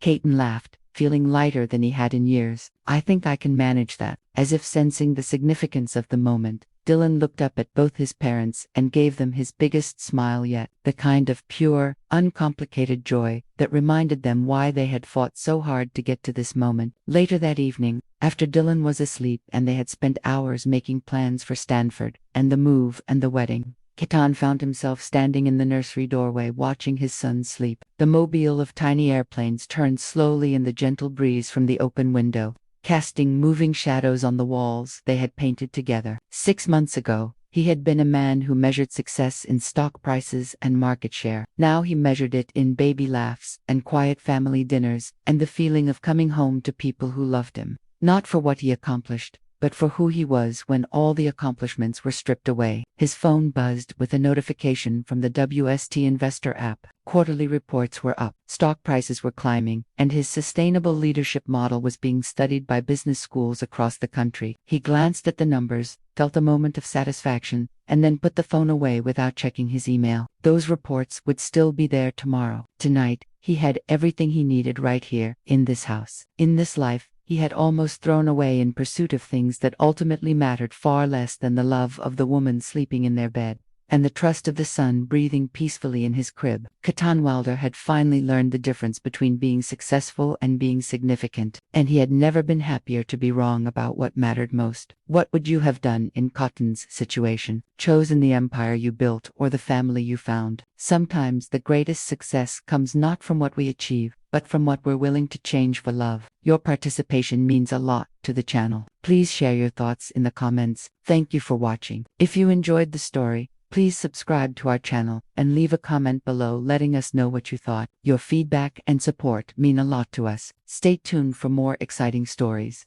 Katon laughed, feeling lighter than he had in years. "I think I can manage that." As if sensing the significance of the moment, Dylan looked up at both his parents and gave them his biggest smile yet, the kind of pure, uncomplicated joy that reminded them why they had fought so hard to get to this moment. Later that evening, after Dylan was asleep and they had spent hours making plans for Stanford, and the move and the wedding, Katon found himself standing in the nursery doorway watching his son sleep. The mobile of tiny airplanes turned slowly in the gentle breeze from the open window, casting moving shadows on the walls they had painted together. 6 months ago, he had been a man who measured success in stock prices and market share. Now he measured it in baby laughs and quiet family dinners and the feeling of coming home to people who loved him. Not for what he accomplished, but for who he was when all the accomplishments were stripped away. His phone buzzed with a notification from the WST Investor app. Quarterly reports were up, stock prices were climbing, and his sustainable leadership model was being studied by business schools across the country. He glanced at the numbers, felt a moment of satisfaction, and then put the phone away without checking his email. Those reports would still be there tomorrow. Tonight, he had everything he needed right here, in this house. In this life he had almost thrown away in pursuit of things that ultimately mattered far less than the love of the woman sleeping in their bed, and the trust of the son breathing peacefully in his crib. Katon Wilder had finally learned the difference between being successful and being significant, and he had never been happier to be wrong about what mattered most. What would you have done in Katon's situation? Chosen the empire you built or the family you found? Sometimes the greatest success comes not from what we achieve, but from what we're willing to change for love. Your participation means a lot to the channel. Please share your thoughts in the comments. Thank you for watching. If you enjoyed the story, please subscribe to our channel and leave a comment below letting us know what you thought. Your feedback and support mean a lot to us. Stay tuned for more exciting stories.